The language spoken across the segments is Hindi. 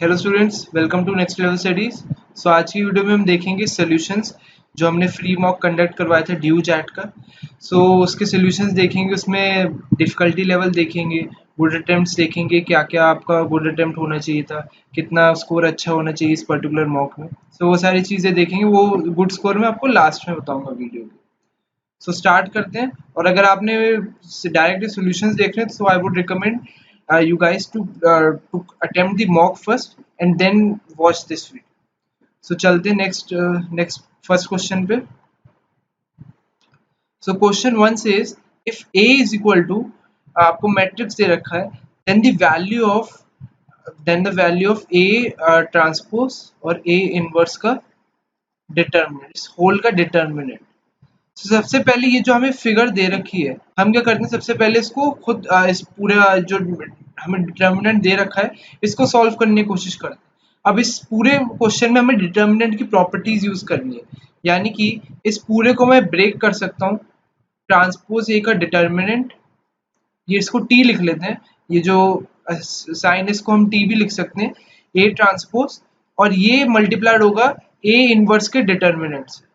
Hello students, welcome to next level studies. So आज की वीडियो में हम देखेंगे सॉल्यूशंस जो हमने फ्री मॉक कंडक्ट करवाया था ड्यू चैट का। उसके सॉल्यूशंस देखेंगे, उसमें डिफ़िकल्टी लेवल देखेंगे, गुड अटेम्प्ट्स देखेंगे, क्या क्या आपका गुड अटेम्प्ट होना चाहिए था, कितना स्कोर अच्छा होना चाहिए इस पर्टिकुलर मॉक में। वो सारी चीज़ें देखेंगे, वो गुड स्कोर मैं आपको लास्ट में बताऊँगा वीडियो के। स्टार्ट करते हैं। और अगर आपने डायरेक्टली सॉल्यूशंस देखने हैं तो I would recommend you guys to attempt the mock first and then watch this video. चलते नेक्स्ट फर्स्ट क्वेश्चन पे। Question one says if a is equal to, आपको मैट्रिक्स दे रखा है, then the value of a transpose और a इनवर्स का डिटर्मिनेंट, इस होल का डिटर्मिनेंट। सबसे पहले ये जो हमें फिगर दे रखी है, हम क्या करते हैं, सबसे पहले इसको खुद इस पूरा जो हमें डिटर्मिनेंट दे रखा है इसको सॉल्व करने की कोशिश करते हैं। अब इस पूरे क्वेश्चन में हमें डिटर्मिनेंट की प्रॉपर्टीज यूज करनी है, यानी कि इस पूरे को मैं ब्रेक कर सकता हूँ। ट्रांसपोज ए का डिटर्मिनेंट, ये इसको टी लिख लेते हैं, ये जो साइन इसको हम टी भी लिख सकते हैं, ए ट्रांसपोज, और ये मल्टीप्लाइड होगा ए इनवर्स के डिटर्मिनेंट से।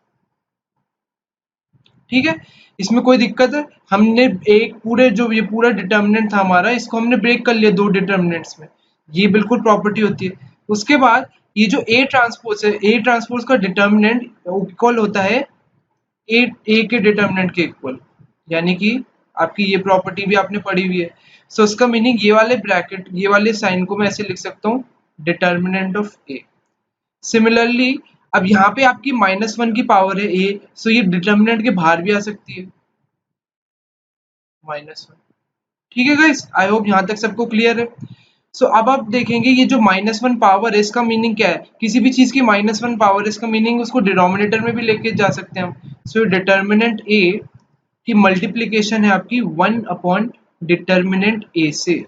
ठीक है, इसमें कोई दिक्कत है? हमने एक पूरे जो ये पूरा डिटर्मिनेंट था हमारा, इसको हमने ब्रेक कर लिया दो डिटर्मिनेंट्स में, ये बिल्कुल प्रॉपर्टी होती है। उसके बाद ये जो ए ट्रांसपोज है, ए ट्रांसपोज का डिटर्मिनेंट इक्वल होता है ए के डिटर्मिनेंट के इक्वल, यानी कि आपकी ये प्रॉपर्टी भी आपने पढ़ी हुई है। उसका मीनिंग ये वाले ब्रैकेट, ये वाले साइन को मैं ऐसे लिख सकता हूँ, डिटर्मिनेंट ऑफ ए। सिमिलरली अब यहाँ पे आपकी -1 की पावर है ए, सो ये डिटर्मिनेंट के बाहर भी आ सकती है, -1। ठीक है गाइस, आई होप यहाँ तक सबको क्लियर है। अब आप देखेंगे ये जो -1 पावर है, इसका मीनिंग क्या है? किसी भी चीज की -1 पावर, इसका मीनिंग उसको डिनोमिनेटर में भी लेके जा सकते हैं हम। डिटर्मिनेंट ए की मल्टीप्लीकेशन है आपकी 1 अपॉन डिटर्मिनेंट ए से।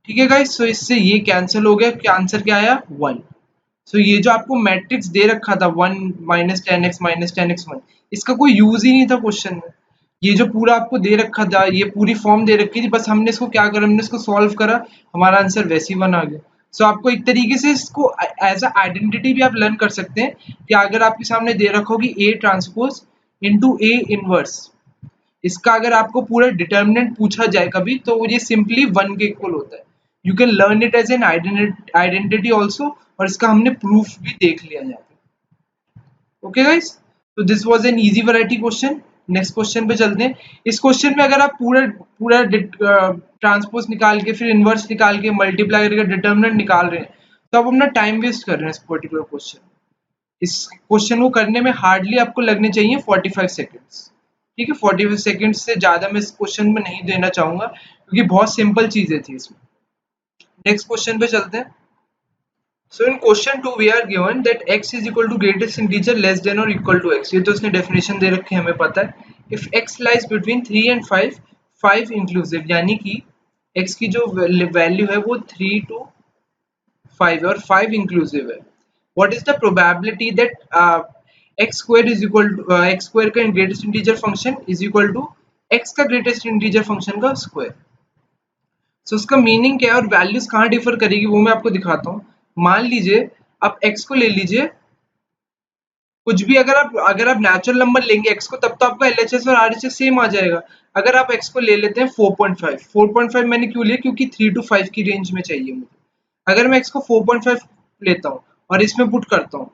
ठीक है गाइस, इससे ये कैंसिल हो गया, क्या आंसर क्या आया? 1। ये जो आपको मैट्रिक्स दे रखा था 1 -10x -10x1, इसका कोई यूज ही नहीं था क्वेश्चन में। ये जो पूरा आपको दे रखा था, ये पूरी फॉर्म दे रखी थी, बस हमने इसको क्या करा, हमने इसको सॉल्व करा, हमारा आंसर वैसे ही 1 आ गया। आपको एक तरीके से इसको एज अ आइडेंटिटी भी आप लर्न कर सकते हैं कि अगर आपके सामने दे रखा हो कि A transpose into A inverse, इसका अगर आपको पूरा डिटर्मिनेंट पूछा जाए कभी, तो ये सिंपली 1 के इक्वल होता है। You can learn it as an identity also, और इसका हमने प्रूफ भी देख लिया यहाँ पे। ओके गाइस, तो this was an easy variety question. Next question पे चलते हैं। इस क्वेश्चन में अगर आप पूरा पूरा ट्रांसपोज निकाल के फिर इनवर्स निकाल के मल्टीप्लाई करके डिटर्मिनेंट निकाल रहे हैं, तो आप अपना टाइम वेस्ट कर रहे हैं इस पर्टिकुलर क्वेश्चन। इस क्वेश्चन को करने में हार्डली आपको लगने चाहिए 45 सेकेंड्स। ठीक है, 45 सेकेंड्स से ज्यादा मैं इस क्वेश्चन में नहीं देना चाहूंगा, क्योंकि बहुत सिंपल चीजें थी इसमें। नेक्स्ट क्वेश्चन पे चलते हैं। In question 2 we are given that x is equal to greatest integer less than or equal to x। ये तो इसने डेफिनेशन दे रखी है, हमें पता है। If x lies between 3 and 5, 5 inclusive, यानी कि x की जो वैल्यू है वो 3 to 5 और 5 inclusive है। What is the probability that x square is equal to x square का greatest integer function is equal to x का greatest integer function का square। उसका मीनिंग क्या है और वैल्यूज कहाँ डिफर करेगी वो मैं आपको दिखाता हूँ। मान लीजिए आप x को ले लीजिए, कुछ भी अगर आप नेचुरल नंबर लेंगे x को, तब तो आपका LHS और RHS सेम आ जाएगा। अगर आप x को ले लेते हैं 4.5, 4.5 मैंने क्यों लिया, क्योंकि 3 to 5 की रेंज में चाहिए मुझे। अगर मैं x को 4.5 लेता हूँ और इसमें पुट करता हूँ,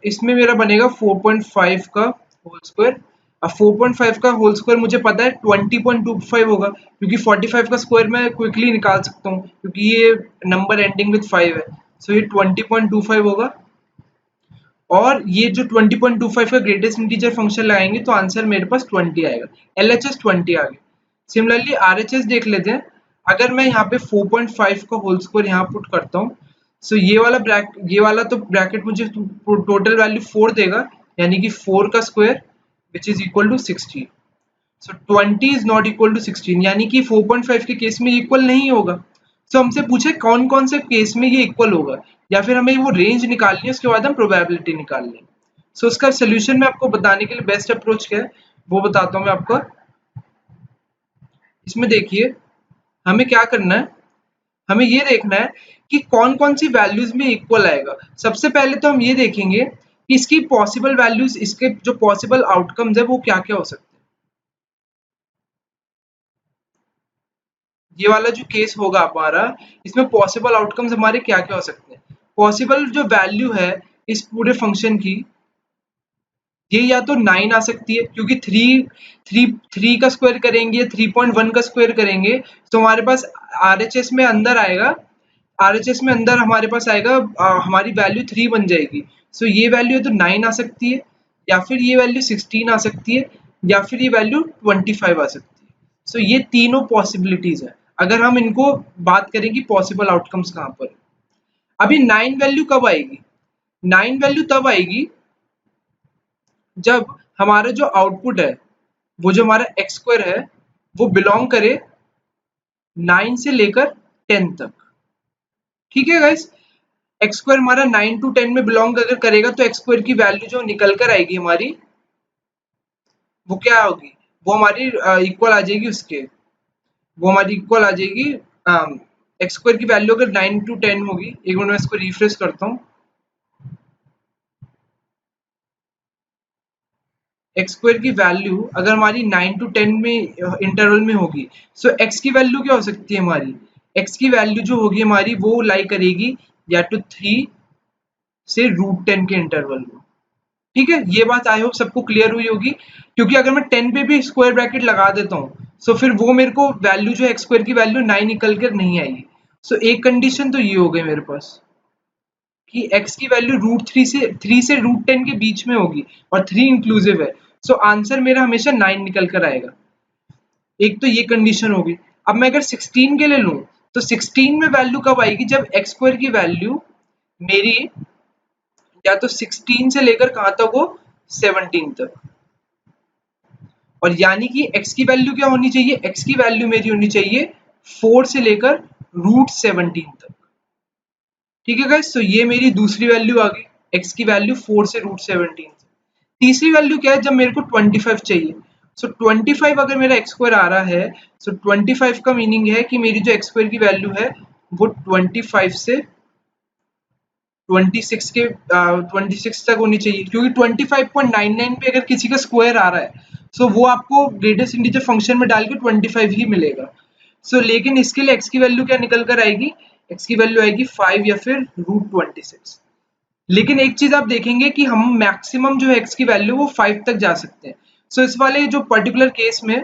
इसमें मेरा बनेगा 4.5 का होल स्क्वायर। अब 4.5 का होल स्क्वायर मुझे पता है 20.25 होगा, क्योंकि 45 का स्क्वायर मैं क्विकली निकाल सकता हूँ, क्योंकि ये नंबर एंडिंग विद 5 है। ये 20.25 होगा, और ये जो 20.25 का ग्रेटेस्ट इंटीजर फंक्शन लगाएंगे तो आंसर मेरे पास 20 आएगा। LHS 20 आ गया। सिमिलरली RHS देख लेते हैं। अगर मैं यहाँ पे 4.5 का होल स्क्वायर यहाँ पुट करता हूँ, ये वाला तो ब्रैकेट मुझे टोटल वैल्यू 4 देगा, यानी कि 4 का square which is equal to 16। 20 is not equal to 16, यानी कि 4.5 के केस में इक्वल नहीं होगा। हमसे पूछे कौन कौन से केस में ये इक्वल होगा, या फिर हमें वो रेंज निकालनी है, उसके बाद हम प्रोबेबिलिटी निकालनी है। उसका सोल्यूशन में आपको बताने के लिए बेस्ट अप्रोच क्या है वो बताता हूँ मैं आपको। इसमें देखिए हमें क्या करना है, हमें ये देखना है कि कौन कौन सी वैल्यूज में इक्वल आएगा। सबसे पहले तो हम ये देखेंगे कि इसकी पॉसिबल वैल्यूज, इसके जो पॉसिबल आउटकम्स है वो क्या क्या हो सकते हैं। ये वाला जो केस होगा हमारा, इसमें पॉसिबल आउटकम्स हमारे क्या क्या हो सकते हैं। पॉसिबल जो वैल्यू है इस पूरे फंक्शन की, ये या तो 9 आ सकती है, क्योंकि थ्री थ्री थ्री का स्क्वायर करेंगे या 3.1 का स्क्वायर करेंगे तो हमारे पास आरएचएस में अंदर आएगा, आरएचएस में अंदर हमारे पास आएगा, हमारी वैल्यू 3 बन जाएगी। सो ये वैल्यू तो 9 आ सकती है, या फिर ये वैल्यू 16 आ सकती है, या फिर ये वैल्यू 25 आ सकती है। सो ये तीनों पॉसिबिलिटीज है। अगर हम इनको बात करें कि पॉसिबल आउटकम्स कहाँ पर है। अभी 9 वैल्यू कब आएगी? 9 वैल्यू तब आएगी जब हमारा जो आउटपुट है, वो जो हमारा एक्स स्क्वायर है, वो बिलोंग करे 9 से लेकर 10 तक। ठीक है गाइस, एक्स स्क्वायर हमारा 9 टू 10 में बिलोंग अगर करेगा तो एक्स स्क्वायर की वैल्यू जो निकल कर आएगी हमारी, वो क्या होगी? वो हमारी इक्वल आ जाएगी उसके, वो हमारी इक्वल आ जाएगी एक्स स्क्वायर की वैल्यू अगर 9 टू 10 होगी। एक मिनट में इसको रिफ्रेश करता हूँ। एक्स स्क्वायर की वैल्यू अगर हमारी 9 टू 10 में इंटरवल में होगी, सो एक्स की वैल्यू क्या हो सकती है हमारी? एक्स की वैल्यू जो होगी हमारी वो लाई करेगी या तो 3 से √10 के इंटरवल में। ठीक है, ये बात आई होप सबको क्लियर हुई होगी। क्योंकि अगर मैं 10 पे भी स्क्वायर ब्रैकेट लगा देता हूँ सो फिर वो मेरे को वैल्यू जो है एक्स स्क्वायर की वैल्यू 9 निकल कर नहीं आएगी। सो एक कंडीशन तो ये हो गई मेरे पास कि x की वैल्यू √3 से √10 के बीच में होगी और 3 इंक्लूसिव है। सो आंसर मेरा हमेशा 9 निकल कर आएगा। एक तो ये कंडीशन होगी। अब मैं अगर 16 के लिए लूं तो 16 में वैल्यू कब आएगी? जब एक्स स्क्वायर की वैल्यू मेरी या तो 16 से लेकर कहां तक हो, 17 तक। और यानी कि x की वैल्यू क्या होनी चाहिए? x की वैल्यू मेरी होनी चाहिए 4 से लेकर √17 तक। ठीक है गाइस, तो ये मेरी दूसरी वैल्यू आ गई, x की वैल्यू 4 से √17। तीसरी वैल्यू क्या है? जब मेरे को 25 चाहिए। सो 25 अगर मेरा एक्स स्क्वायर आ रहा है, सो 25 का मीनिंग है कि मेरी जो एक्स स्क्वायर की वैल्यू है वो 25 से 26 के 26 तक होनी चाहिए, क्योंकि 25.99 पे अगर किसी का स्क्वायर आ रहा है सो वो आपको ग्रेटेस्ट इंटीजर फंक्शन में डाल के 25 ही मिलेगा। सो लेकिन इसके लिए एक्स की वैल्यू क्या निकल कर आएगी? एक्स की वैल्यू आएगी 5 या फिर √26। लेकिन एक चीज आप देखेंगे कि हम मैक्सिमम जो है एक्स की वैल्यू वो 5 तक जा सकते हैं। सो इस वाले जो पर्टिकुलर केस में,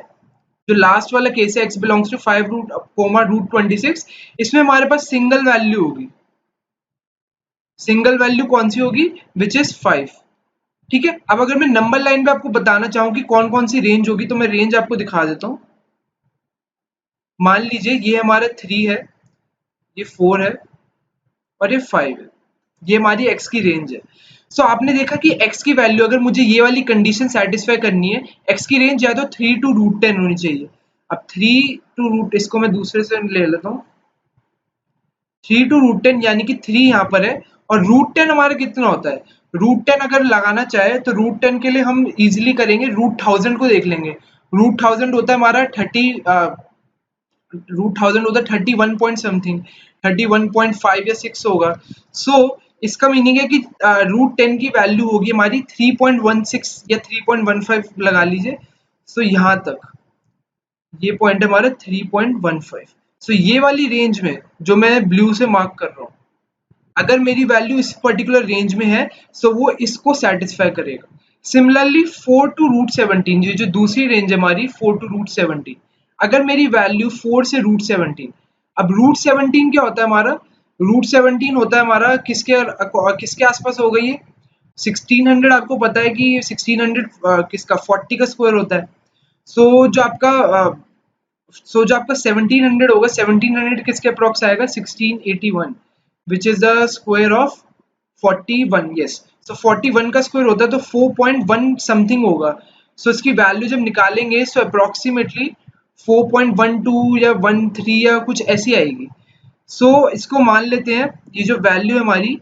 जो लास्ट वाला केस है x belongs to 5 root comma √26, इसमें हमारे पास सिंगल वैल्यू होगी। सिंगल वैल्यू कौन सी होगी? Which is 5। ठीक है, अब अगर मैं नंबर लाइन पे आपको बताना चाहूँ कि कौन कौन सी रेंज होगी तो मैं रेंज आपको दिखा देता हूँ। मान लीजिए ये हमारा 3 है, ये 4 है और ये 5 है। ये हमारी x की रेंज है। सो आपने देखा कि x की वैल्यू अगर मुझे ये वाली कंडीशन सेटिस्फाई करनी है, x की रेंज या तो 3 टू √10 होनी चाहिए। अब 3 टू रूट, इसको मैं दूसरे से ले लेता हूँ। 3 टू √10 यानी कि 3 यहाँ पर है, और √10 हमारा कितना होता है? √10 अगर लगाना चाहे तो √10 के लिए हम इजीली करेंगे, √1000 को देख लेंगे। √1000 होता है हमारा 30, √1000 होता है 31 पॉइंट समथिंग, 31.5 या 6 होगा। सो इसका मीनिंग है कि √10 की वैल्यू होगी हमारी 3.16 या 3.15 लगा लीजिए। सो यहाँ तक ये पॉइंट है हमारा 3.15। सो ये वाली रेंज में जो मैं ब्लू से मार्क कर रहा हूँ, अगर मेरी वैल्यू इस पर्टिकुलर रेंज में है सो वो इसको सेटिस्फाई करेगा। सिमिलरली 4 टू √17, ये जो दूसरी रेंज है हमारी 4 टू √17, अगर मेरी वैल्यू 4 से √17, अब √17 क्या होता है हमारा? √17 होता है हमारा किसके आसपास हो गई है? 1600। आपको पता है कि 1600 किसका 40 का स्क्वायर होता है। सो जो आपका 1700 होगा, 1700 किसके अप्रॉक्स आएगा? 1681, which is the square of 41। Yes, so 41 का स्क्वायर होता है तो 4.1 समथिंग होगा। सो इसकी वैल्यू जब निकालेंगे सो अप्रोक्सीमेटली 4.12 या 13 या कुछ ऐसी आएगी। सो इसको मान लेते हैं, ये जो वैल्यू है हमारी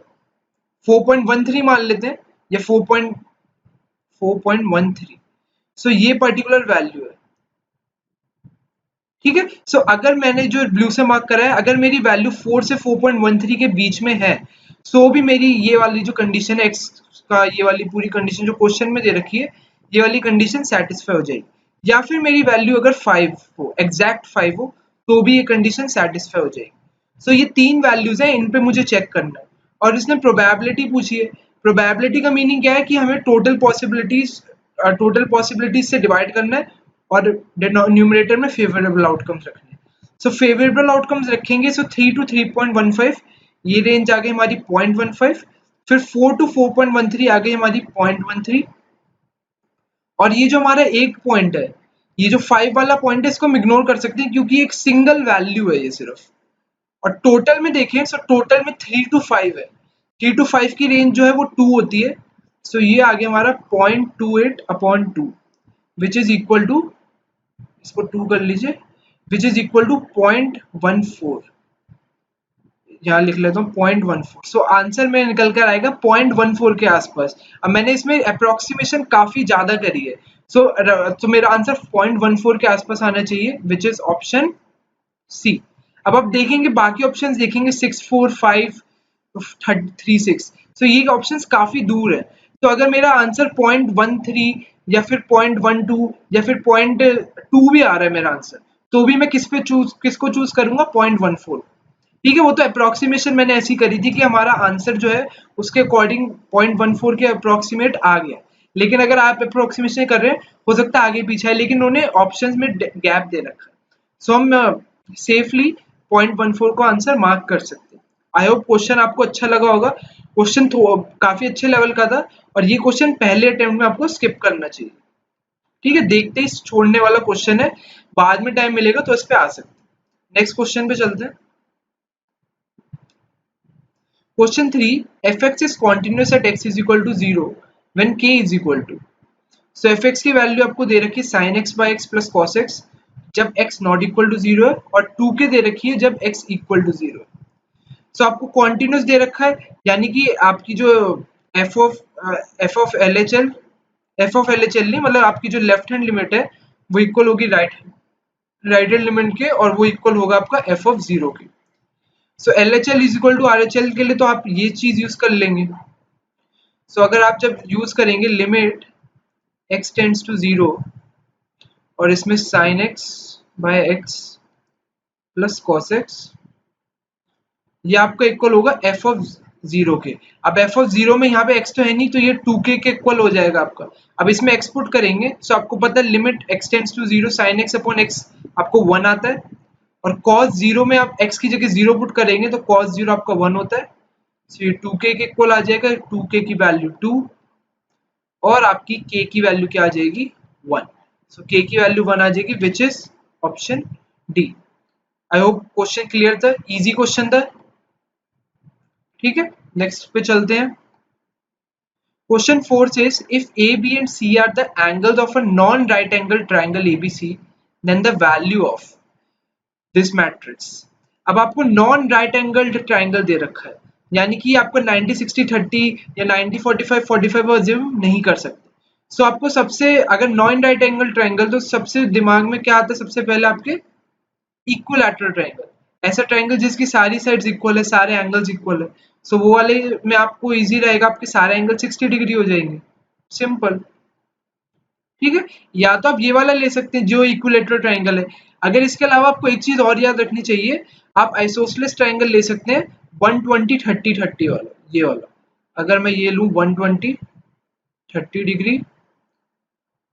4.13 मान लेते हैं, या 4.13। सो ये पर्टिकुलर वैल्यू है। ठीक है। सो अगर मैंने जो ब्लू से मार्क करा है, अगर मेरी वैल्यू 4 से 4.13 के बीच में है, सो भी मेरी ये वाली जो कंडीशन है एक्स का, ये वाली पूरी कंडीशन जो क्वेश्चन में दे रखी है, ये वाली कंडीशन सेटिस्फाई हो जाएगी। या फिर मेरी वैल्यू अगर 5 हो, एग्जैक्ट 5 हो, तो भी ये कंडीशन सेटिस्फाई हो जाएगी। सो ये 3 वैल्यूज हैं, इन पे मुझे चेक करना है। और इसने प्रोबेबिलिटी पूछी है। प्रोबेबिलिटी का मीनिंग क्या है कि हमें टोटल पॉसिबिलिटीज से डिवाइड करना है और न्यूमरेटर में फेवरेबल आउटकम्स रखने हैं। सो फेवरेबल आउटकम्स रखेंगे, सो 3 to 3.15, ये रेंज आ गई हमारी 0.15। फिर 4 to 4.13 आ गई हमारी 0.13। और ये जो हमारा एक पॉइंट है, ये जो 5 वाला पॉइंट है, इसको हम इग्नोर कर सकते हैं क्योंकि एक सिंगल वैल्यू है ये सिर्फ। और टोटल में देखें, सो टोटल में 3 to 5 है। 3 to 5 की रेंज जो है वो 2 होती है। सो ये आ गया हमारा 0.28/2, विच इज इक्वल टू, इसको 2 कर लीजिए, विच इज इक्वल टू 0.14। यहाँ लिख लेता हूँ 0.14। सो आंसर में निकल कर आएगा 0.14 के आसपास। अब मैंने इसमें अप्रोक्सीमेशन काफी ज्यादा करी है, सो मेरा आंसर 0.14 के आसपास आना चाहिए, विच इज ऑप्शन सी। अब आप देखेंगे बाकी ऑप्शंस देखेंगे 6, 4, 5, 3, 6, तो ये ऑप्शंस काफी दूर है। तो अगर मेरा आंसर 0.13 या फिर 0.12 या फिर 0.2 भी आ रहा है मेरा आंसर, तो भी मैं किसको चूज करूंगा? 0.14। ठीक है, वो तो अप्रोक्सीमेशन मैंने ऐसी करी थी कि हमारा आंसर जो है उसके अकॉर्डिंग 0.14 के अप्रोक्सीमेट आ गया। लेकिन अगर आप अप्रोक्सीमेशन कर रहे हैं, हो सकता है आगे पीछे है, लेकिन उन्होंने ऑप्शंस में गैप दे रखा है। सो हम सेफली 0.14 को आंसर मार्क कर सकते हैं। आई होप क्वेश्चन आपको अच्छा लगा होगा। क्वेश्चन काफी अच्छे लेवल का था, और ये क्वेश्चन पहले अटेम्प्ट में आपको स्किप करना चाहिए। ठीक है, देखते ही छोड़ने वाला क्वेश्चन है, बाद में टाइम मिलेगा तो इस पे आ सकते हैं। नेक्स्ट क्वेश्चन पे चलते हैं। Question 3, fx is continuous at x is equal to 0 when k is equal to। So fx की वैल्यू आपको दे रखी है sin x by x plus cos x जब x not equal to 0 है, और 2k दे रखी है जब x equal to 0 है। So आपको continuous दे रखा है, यानी कि आपकी जो f of LHL, f of LHL नहीं, मतलब आपकी जो लेफ्ट हैंड लिमिट है वो इक्वल होगी राइट हैंड लिमिट के, और वो इक्वल होगा आपका f of 0 के। So LHL is equal to RHL के लिए तो आप ये चीज यूज कर लेंगे। सो अगर आप जब यूज करेंगे लिमिट x टेंड्स टू 0 और इसमें sin x by x plus cos x, ये आपका इक्वल होगा f ऑफ 0 के। अब f ऑफ 0 में यहाँ पे x तो है नहीं, तो ये 2k के इक्वल हो जाएगा आपका। अब इसमें x पुट करेंगे, सो आपको पता है limit x tends to 0 sin x upon x आपको 1 आता है, और cos 0 में आप x की जगह 0 पुट करेंगे तो cos 0 आपका 1 होता है। सो ये 2k के इक्वल आ जाएगा, 2k की वैल्यू 2, और आपकी k की वैल्यू क्या आ जाएगी? 1। सो k की वैल्यू 1 आ जाएगी, विच is option D. I hope question clear था, इजी क्वेश्चन था। ठीक है, नेक्स्ट पे चलते हैं। Question 4 says if A, B and C are the angles of a non-right angle triangle ABC, then the value of this matrix। अब आपको नॉन राइट एंगल्ड ट्राइंगल दे रखा है, यानी कि आपको 90-60-30 या 90-45-45 अज्यूम नहीं कर सकते। सो आपको सबसे, अगर नॉन राइट एंगल ट्राइंगल, तो सबसे दिमाग में क्या आता है? सबसे पहले आपके इक्विलैटरल ट्राइंगल, ऐसा ट्राइंगल जिसकी सारी साइड्स इक्वल है, सारे एंगल्स इक्वल है। सो वो वाले में आपको इजी रहेगा, आपके सारे एंगल 60 डिग्री हो जाएंगे, सिंपल। ठीक है, या तो आप ये वाला ले सकते हैं जो इक्विलैटरल ट्राइंगल है। अगर इसके अलावा आपको एक चीज और याद रखनी चाहिए, आप आइसोसेलेस ट्राइंगल ले सकते हैं 120-30-30 वाला, ये वाला। अगर मैं ये लूं 120 30 डिग्री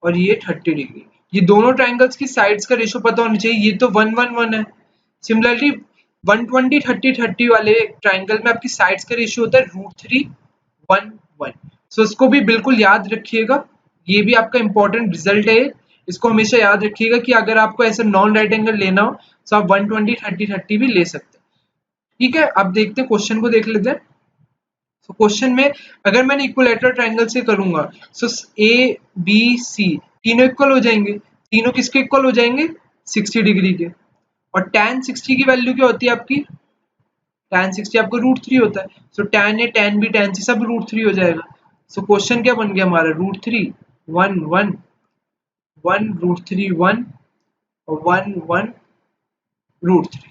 और ये 30 डिग्री, ये दोनों ट्राइंगल्स की साइड्स का रेशियो पता होना चाहिए, ये तो 1-1-1 है। सिमिलरली 120-30-30 वाले ट्राइंगल में आपकी साइड्स का रेशियो होता है √3-1-1। सो इसको भी बिल्कुल याद रखिएगा, ये भी आपका इंपॉर्टेंट रिजल्ट है। इसको हमेशा याद रखिएगा कि अगर आपको ऐसा नॉन राइट एंगल लेना हो तो आप 120-30-30 भी ले सकते हैं। ठीक है, अब देखते हैं, क्वेश्चन को देख लेते हैं। तो क्वेश्चन में अगर मैंने इक्विलैटरल ट्राइंगल से करूंगा, सो ए बी सी तीनों इक्वल हो जाएंगे। तीनों किसके इक्वल हो जाएंगे? 60 डिग्री के। और tan 60 की वैल्यू क्या होती है आपकी? tan 60 आपको √3 होता है। सो tan ए tan बी tan सी सब √3 हो जाएगा। सो क्वेश्चन क्या बन गया हमारा? √3 1 1 1 √3 1 1 1 √3।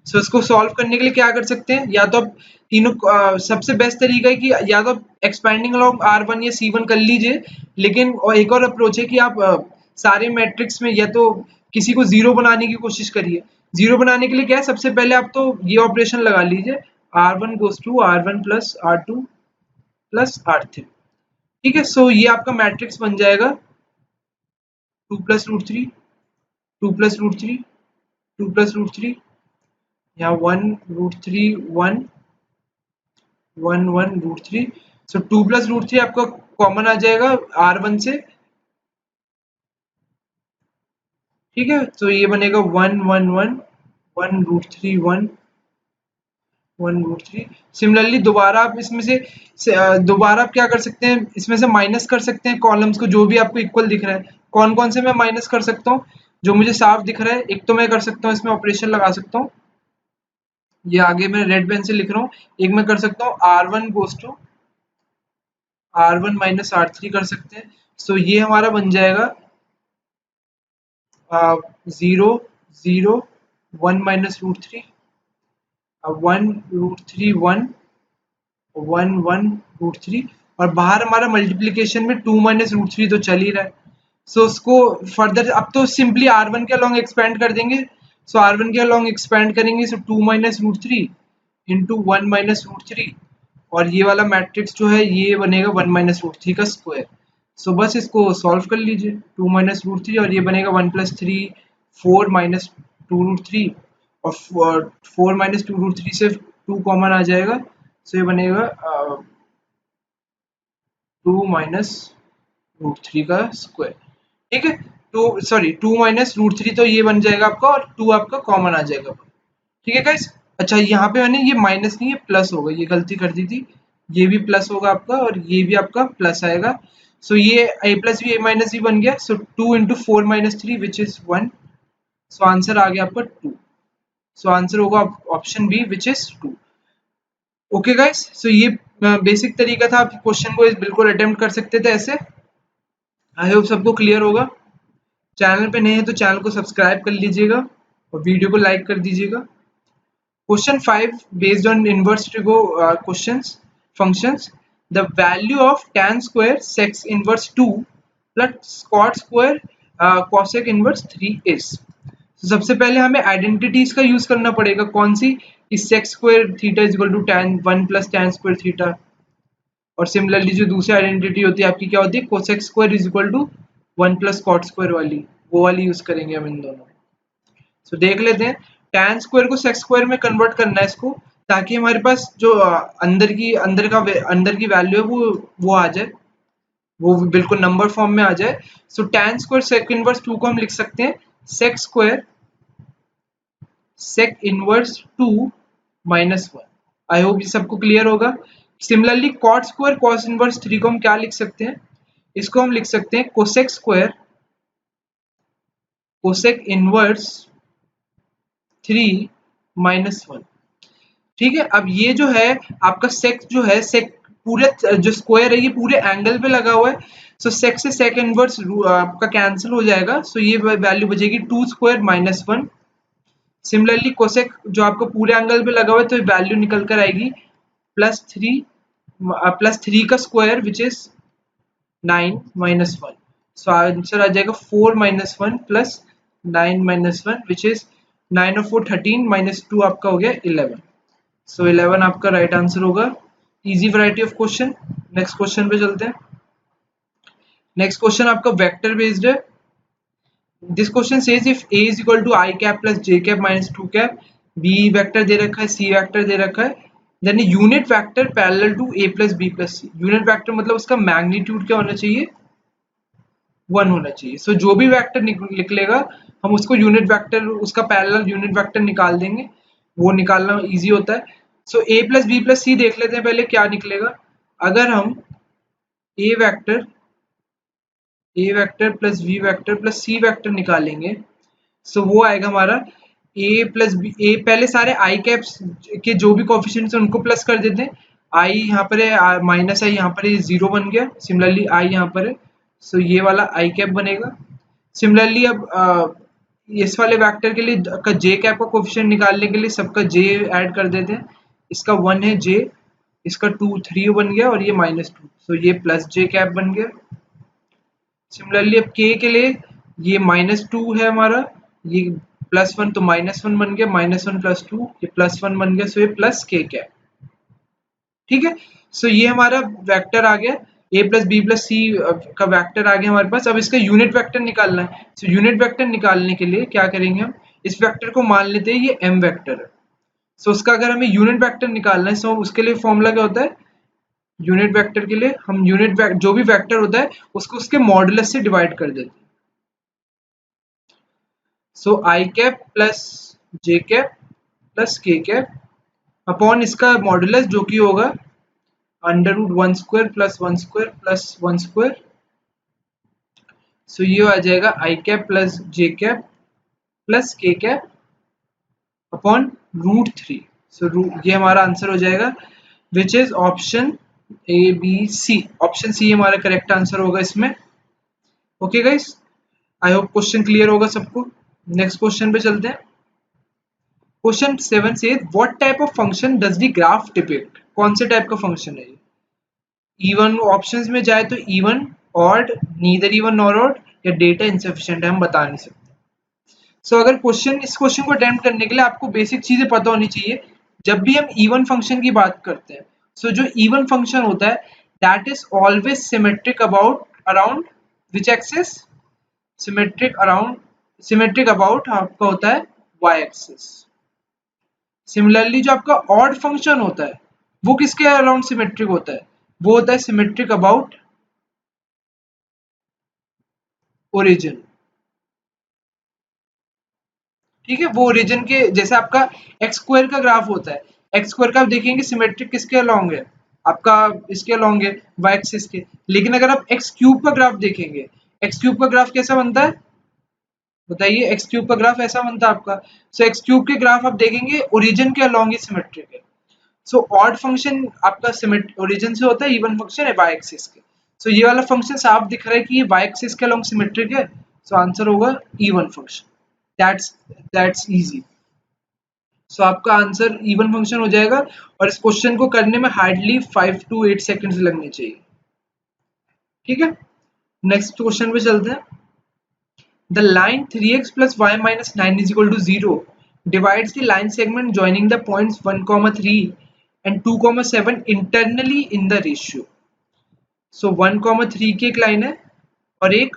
सो इसको सॉल्व करने के लिए क्या कर सकते हैं, या तो आप तीनों सबसे बेस्ट तरीका है कि या तो एक्सपेंडिंग अलॉन्ग R1 या C1 कर लीजिए, लेकिन और एक और अप्रोच है कि आप सारे मैट्रिक्स में या तो किसी को जीरो बनाने की कोशिश करिए। जीरो बनाने के लिए क्या है, सबसे पहले आप तो ये ऑपरेशन लगा लीजिए, R1 goes to R1 plus R2 plus R3। ठीक है, सो ये आपका मैट्रिक्स बन जाएगा 2 plus √3, 2 plus √3, 2 plus √3, यहाँ 1 √3 1 1 1 √3। सो 2 plus √3 आपका कॉमन आ जाएगा R1 से। ठीक है, तो ये बनेगा 1 1 1 1 √3 1 1 √3। सिमिलरली दोबारा आप इसमें से दोबारा आप क्या कर सकते हैं, इसमें से माइनस कर सकते हैं कॉलम्स को, जो भी आपको इक्वल दिख रहा है। कौन कौन से मैं माइनस कर सकता हूँ, जो मुझे साफ दिख रहा है, एक तो मैं कर सकता हूँ इसमें ऑपरेशन लगा सकता हूँ, ये आगे मैं रेड पेन से लिख रहा हूँ। एक मैं कर सकता हूँ R1 goes to R1 minus R3 कर सकते हैं। सो ये हमारा बन जाएगा 0 0 1 minus √3, 1 √3 1 1 1 √3, और बाहर हमारा मल्टीप्लीकेशन में 2 minus √3 तो चल ही रहा है। सो उसको फर्दर अब तो सिंपली R1 के अलॉन्ग एक्सपेंड कर देंगे। सो R1 के अलॉन्ग एक्सपेंड करेंगे, सो 2 minus √3 इंटू 1 minus √3, और ये वाला मैट्रिक्स जो है ये बनेगा 1 minus √3 का स्क्वायर। सो बस इसको सॉल्व कर लीजिए, 2 minus √3, और ये बनेगा 1 plus 3 4 minus 2 √3, और 4 minus 2 √3 से 2 कॉमन आ जाएगा। सो ये बनेगा 2 minus √3 का स्क्वायर। ठीक है, तो सॉरी 2 minus √3 तो ये बन जाएगा आपका, और 2 आपका कॉमन आ जाएगा। ठीक है गाइस, अच्छा यहाँ पे मैंने ये माइनस नहीं, ये प्लस होगा, ये गलती कर दी थी, ये भी प्लस होगा आपका, और ये भी आपका प्लस आएगा। सो ये a plus B a minus B बन गया। So 2 into 4 minus 3 which is 1। So answer आ गया आपका 2। सो आंसर होगा option B which is 2। Okay guys, so ये बेसिक तरीका था, आप क्वेश्चन को बिल्कुल अटेम्प्ट कर सकते थे ऐसे। आई होप सबको क्लियर होगा। चैनल पे नए हैं तो चैनल को सब्सक्राइब कर लीजिएगा और वीडियो को लाइक कर दीजिएगा। Question 5 based on inverse trigo questions functions. The value of tan square sec inverse 2 plus cot square cosec inverse 3 is. तो सबसे पहले हमें आइडेंटिटीज का यूज करना पड़ेगा, कौन सी, कि sec square theta is equal to tan 1 plus tan square theta, और सिमिलरली जो दूसरी आइडेंटिटी होती है आपकी क्या होती है, cosec square is equal to 1 plus cot square वाली, वो वाली यूज करेंगे हम इन दोनों। सो देख लेते हैं, tan स्क्वायर को sec स्क्वायर में कन्वर्ट करना है इसको, ताकि हमारे पास जो अंदर की वैल्यू है वो आ जाए, वो बिल्कुल नंबर फॉर्म में आ जाए। सो tan स्क्वायर sec इनवर्स 2 को हम लिख सकते हैं sec square sec inverse 2 minus 1। I hope ये सबको क्लियर होगा। Similarly cot square cos inverse 3 को हम क्या लिख सकते हैं, इसको हम लिख सकते हैं cosec square cosec inverse 3 minus 1। ठीक है, अब ये जो है आपका सेक जो है, सेक पूरे जो स्क्वायर है ये पूरे एंगल पे लगा हुआ है। सो सेक से सेक इनवर्स आपका कैंसिल हो जाएगा। सो ये वैल्यू बचेगी 2 स्क्वायर माइनस 1। सिमिलरली कोसेक जो आपको पूरे एंगल पे लगा हुआ है तो वैल्यू निकल कर आएगी +3 का square which is 9 minus 1। So answer आ जाएगा 4 minus 1 plus 9 minus 1 which is 9 और 4 13 माइनस 2 आपका हो गया 11। सो 11 आपका राइट आंसर होगा। Easy variety of question. Next question पे चलते हैं। नेक्स्ट क्वेश्चन आपका वेक्टर बेस्ड है। This question says if a is equal to i cap plus j cap minus 2 cap, b vector दे रखा है, c वेक्टर दे रखा है, then unit vector parallel to a plus b plus c। Unit vector मतलब उसका मैग्नीट्यूड क्या होना चाहिए, 1 होना चाहिए। सो जो भी वेक्टर निकलेगा हम उसको यूनिट वेक्टर, उसका पैरेलल यूनिट वेक्टर निकाल देंगे, वो निकालना इजी होता है। सो a प्लस बी प्लस सी देख लेते हैं पहले क्या निकलेगा। अगर हम a vector plus b vector plus c vector निकालेंगे, सो वो आएगा हमारा a प्लस बी, a पहले सारे i कैप्स के जो भी कोफिशिएंट्स हैं उनको प्लस कर देते हैं। i यहाँ पर है, माइनस है यहाँ पर, ये 0 बन गया। सिमिलरली i यहाँ पर है, सो ये वाला i कैप बनेगा। सिमिलरली अब इस वाले वेक्टर के लिए का जे कैप का कोफिशिएंट निकालने के लिए सबका जे ऐड कर देते हैं। इसका 1 है जे, इसका 2 3 बन गया और ये -2, सो ये प्लस जे कैप बन गया। सिमिलरली अब के के लिए ये -2 है हमारा, ये +1 तो -1 बन गया, -1 + 2 ये +1 बन गया, सो ये प्लस के कैप। ठीक है, सो ये हमारा वेक्टर आ गया, a प्लस बी प्लस सी का वेक्टर आ गया हमारे पास। अब इसका यूनिट वेक्टर निकालना है। सो यूनिट वेक्टर निकालने के लिए क्या करेंगे हम, इस वेक्टर को मान लेते हैं ये m वेक्टर है। सो उसका अगर हमें यूनिट वेक्टर निकालना है, सो उसके लिए फॉर्मूला क्या होता है, यूनिट वेक्टर के लिए हम जो भी वेक्टर होता है उसको उसके मॉडुलस से डिवाइड कर देते हैं। सो आई cap plus j cap plus k cap upon इसका मॉडुलस जो कि होगा √1² प्लस 1² प्लस 1²। सो ये आ जाएगा i cap plus j cap plus k cap upon √3। So ये हमारा आंसर हो जाएगा, which is option A B C. Option C हमारा करेक्ट आंसर होगा इसमें। Okay guys, I hope question clear होगा सबको। नेक्स्ट क्वेश्चन पे चलते हैं। क्वेश्चन 7 से what type of function does the graph depict, कौन से टाइप का फंक्शन है ये। इवन ऑप्शंस में जाए तो even, odd, neither even nor odd, या डेटा इनसफिशिएंट है, हम बता नहीं सकते। सो अगर इस क्वेश्चन को अटेम्प्ट करने के लिए आपको बेसिक चीजें पता होनी चाहिए। जब भी हम इवन फंक्शन की बात करते हैं, सो जो इवन फंक्शन होता है that is always symmetric around which axis, symmetric about आपका होता है वाई एक्सिस। सिमिलरली जो आपका ऑड फंक्शन होता है वो किसके अराउंड सिमेट्रिक होता है, वो होता है सिमेट्रिक अबाउट ओरिजिन। ठीक है, वो ओरिजिन के जैसे आपका एक्स स्क्वायर का ग्राफ होता है, एक्स स्क्वायर का आप देखेंगे सिमेट्रिक किसके अलोंग है, आपका इसके अलोंग है वाई एक्सिस के। लेकिन अगर आप एक्स क्यूब का ग्राफ देखेंगे, एक्स क्यूब का ग्राफ कैसा बनता है बताइए, एक्स क्यूब का ग्राफ ऐसा बनता है आपका। सो एक्स क्यूब के ग्राफ आप देखेंगे ओरिजिन के अलोंग ही सिमेट्रिक है। सो ऑड फंक्शन आपका ओरिजिन से होता है, इवन फंक्शन है वाई एक्सिस के। सो ये वाला फंक्शन साफ दिख रहा है कि ये वाई एक्सिस के अलोंग सिमेट्रिक है, सो आंसर होगा even function. That's easy. So आपका आंसर इवन फंक्शन हो जाएगा, और इस क्वेश्चन को करने में हार्डली 5 to 8 सेकंड्स लगने चाहिए। ठीक है, नेक्स्ट क्वेश्चन पे चलते हैं। The line 3x plus y minus 9 is equal to 0 divides the line segment joining the points 1, 3 and 2, 7 internally in the ratio. So 1, 3 की एक लाइन है और एक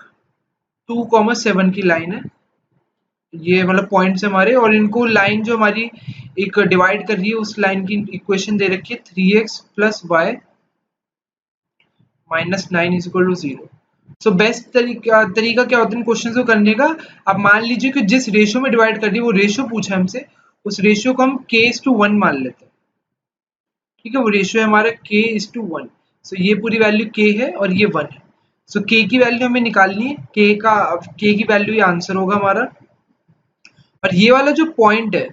2, 7 की लाइन है, ये मतलब पॉइंट्स हमारे, और इनको लाइन जो हमारी एक डिवाइड कर रही है उस लाइन की इक्वेशन दे रखी है 3x plus y minus 9 is equal to 0। So best तरीका क्या होता है इन क्वेश्चन को करने का, आप मान लीजिए कि जिस रेशियो में डिवाइड कर रही है वो रेशियो पूछा है हमसे, उस रेशियो को हम k:1 मान लेते हैं। ठीक है, वो रेशियो है हमारा k:1। सो ये पूरी वैल्यू k है और ये 1 है। सो k की वैल्यू हमें निकालनी है, k की वैल्यू ये आंसर होगा हमारा। और ये वाला जो पॉइंट है,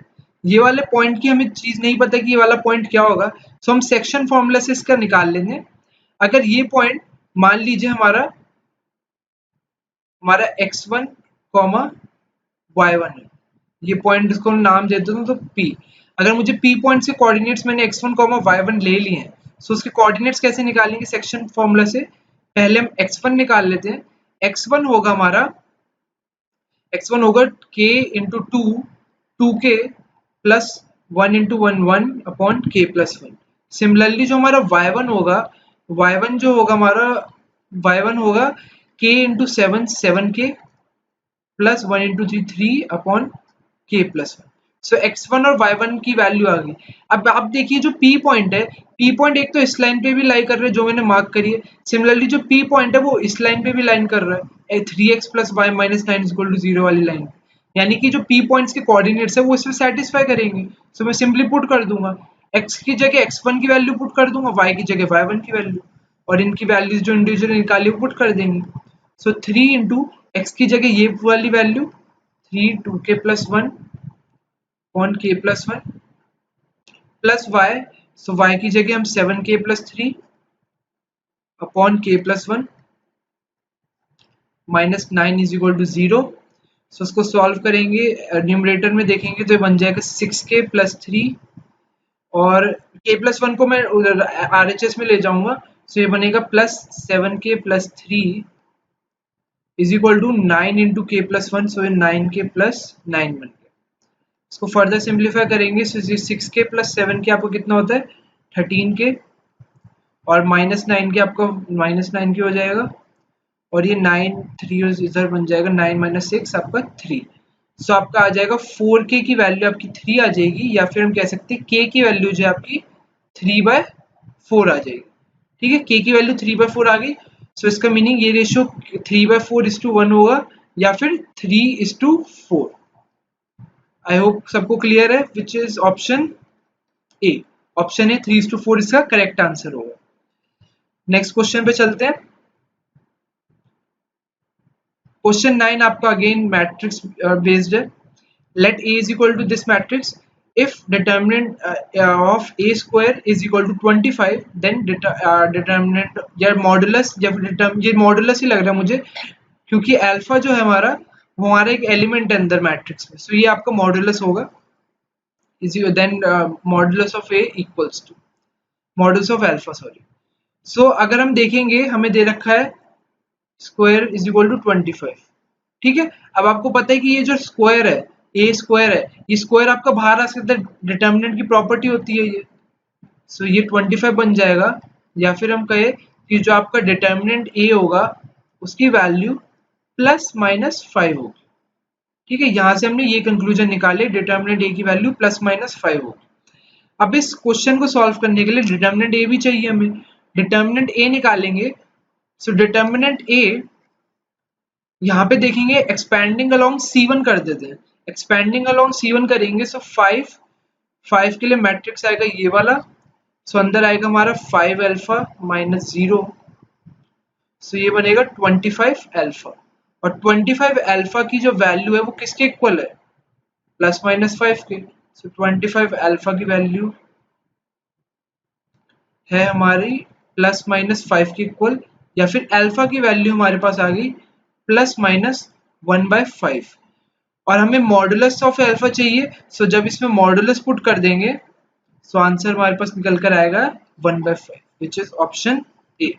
ये वाले पॉइंट की हमें चीज नहीं पता कि ये वाला पॉइंट क्या होगा, सो हम सेक्शन फॉर्मूला से इसका निकाल लेंगे। अगर ये पॉइंट मान लीजिए हमारा x1, y1 है, ये पॉइंट इसको नाम देते हैं तो P। अगर मुझे P पॉइंट से कोऑर्डिनेट्स मैंने x1, y1 ले लिए हैं, सो उसके कोऑर्डिनेट्स कैसे निकालेंगे सेक्शन फॉर्मूला से, पहले हम x1 निकाल लेते हैं। x1 होगा हमारा, x1 होगा k into 2k plus 1 into 1 upon k plus 1। Similarly जो हमारा y1 होगा, y1 जो होगा हमारा, y1 होगा k into 7k plus 1 into 3 upon k plus 1। सो x1 और y1 की वैल्यू आ गई। अब आप देखिए जो P पॉइंट है, P पॉइंट एक तो इस लाइन पे भी लाई कर रहा है जो मैंने मार्क करी है, सिमिलरली जो P पॉइंट है वो इस लाइन पे भी लाइन कर रहा है 3x plus y minus 9 is equal to 0 वाली लाइन। यानी कि जो P पॉइंट्स के कोऑर्डिनेट्स है वो इसमें सेटिस्फाई करेंगे। सो मैं सिंपली पुट कर दूंगा, x की जगह x1 की वैल्यू पुट कर दूंगा, y की जगह y1 की वैल्यू, और इनकी वैल्यूज जो इंडिविजुअली निकाली वो पुट कर देंगे। सो 3 इंटू एक्स की जगह ये वाली value 3 2k plus 1 upon k plus 1 plus y, so y की जगह हम 7k plus 3 upon k plus 1 minus 9 is equal to 0। So उसको सॉल्व करेंगे, न्यूमरेटर में देखेंगे तो ये बन जाएगा 6k प्लस 3, और k प्लस 1 को मैं RHS में ले जाऊंगा, सो ये बनेगा plus 7k plus 3 is equal to 9 into k plus 1, so ये 9k प्लस 9 बन गया। इसको फर्दर सिंप्लीफाई करेंगे, सो 6k प्लस 7k आपको कितना होता है 13k, और माइनस 9k आपका माइनस 9k हो जाएगा, और ये 9 3 इधर बन जाएगा 9 माइनस 6 आपका 3। सो आपका आ जाएगा 4k की वैल्यू आपकी 3 आ जाएगी, या फिर हम कह सकते हैं k की वैल्यू जो है आपकी 3/4 आ जाएगी। ठीक है, k की वैल्यू 3/4 आ गई। सो इसका मीनिंग ये रेशियो 3/4:1 होगा, या फिर 3:4। आई होप सबको क्लियर है, which is option A. Option A 3:4 इसका करेक्ट आंसर होगा। नेक्स्ट क्वेश्चन पे चलते हैं। क्वेश्चन 9 आपका अगेन मैट्रिक्स बेस्ड है। Let A is equal to this matrix. If determinant of A square is equal to 25, then determinant या मॉडुलस, या ये मॉडुलस ही लग रहा है मुझे, क्योंकि अल्फा जो है हमारा वो हमारा एक एलिमेंट है अंदर मैट्रिक्स में, सो ये आपका मॉडुलस होगा। Then modulus of A equals to modulus of alpha, sorry. So अगर हम देखेंगे हमें दे रखा है स्क्वायर इज इक्वल टू 25। ठीक है, अब आपको पता है कि ये जो स्क्वायर है ए स्क्वायर है, ये स्क्वायर आपका बाहर आ सकता है, डिटर्मिनेंट की प्रॉपर्टी होती है ये। सो ये 25 बन जाएगा, या फिर हम कहे कि जो आपका डिटर्मिनेंट ए होगा उसकी वैल्यू प्लस माइनस 5 होगी। ठीक है, यहां से हमने ये कंक्लूजन निकाले, डिटर्मिनेंट ए की वैल्यू प्लस माइनस 5 होगी। अब इस क्वेश्चन को सॉल्व करने के लिए डिटर्मिनेंट ए भी चाहिए हमें, डिटर्मिनेंट ए निकालेंगे। सो डिटर्मिनेंट ए यहाँ पे देखेंगे एक्सपेंडिंग अलोंग C1 कर देते हैं, एक्सपेंडिंग अलोंग C1 करेंगे, सो 5 के लिए मैट्रिक्स आएगा ये वाला। सो अंदर आएगा हमारा 5 अल्फा माइनस 0, सो ये बनेगा 25 अल्फा। और 25 अल्फा की जो वैल्यू है वो किसके इक्वल है, प्लस माइनस 5 के। सो 25 अल्फा की वैल्यू है हमारी प्लस माइनस 5 के इक्वल, या फिर अल्फा की वैल्यू हमारे पास आ गई प्लस माइनस 1/5, और हमें मॉडुलस ऑफ अल्फा चाहिए। सो जब इसमें मॉडुलस पुट कर देंगे, सो आंसर हमारे पास निकल कर आएगा 1/5, विच is option A.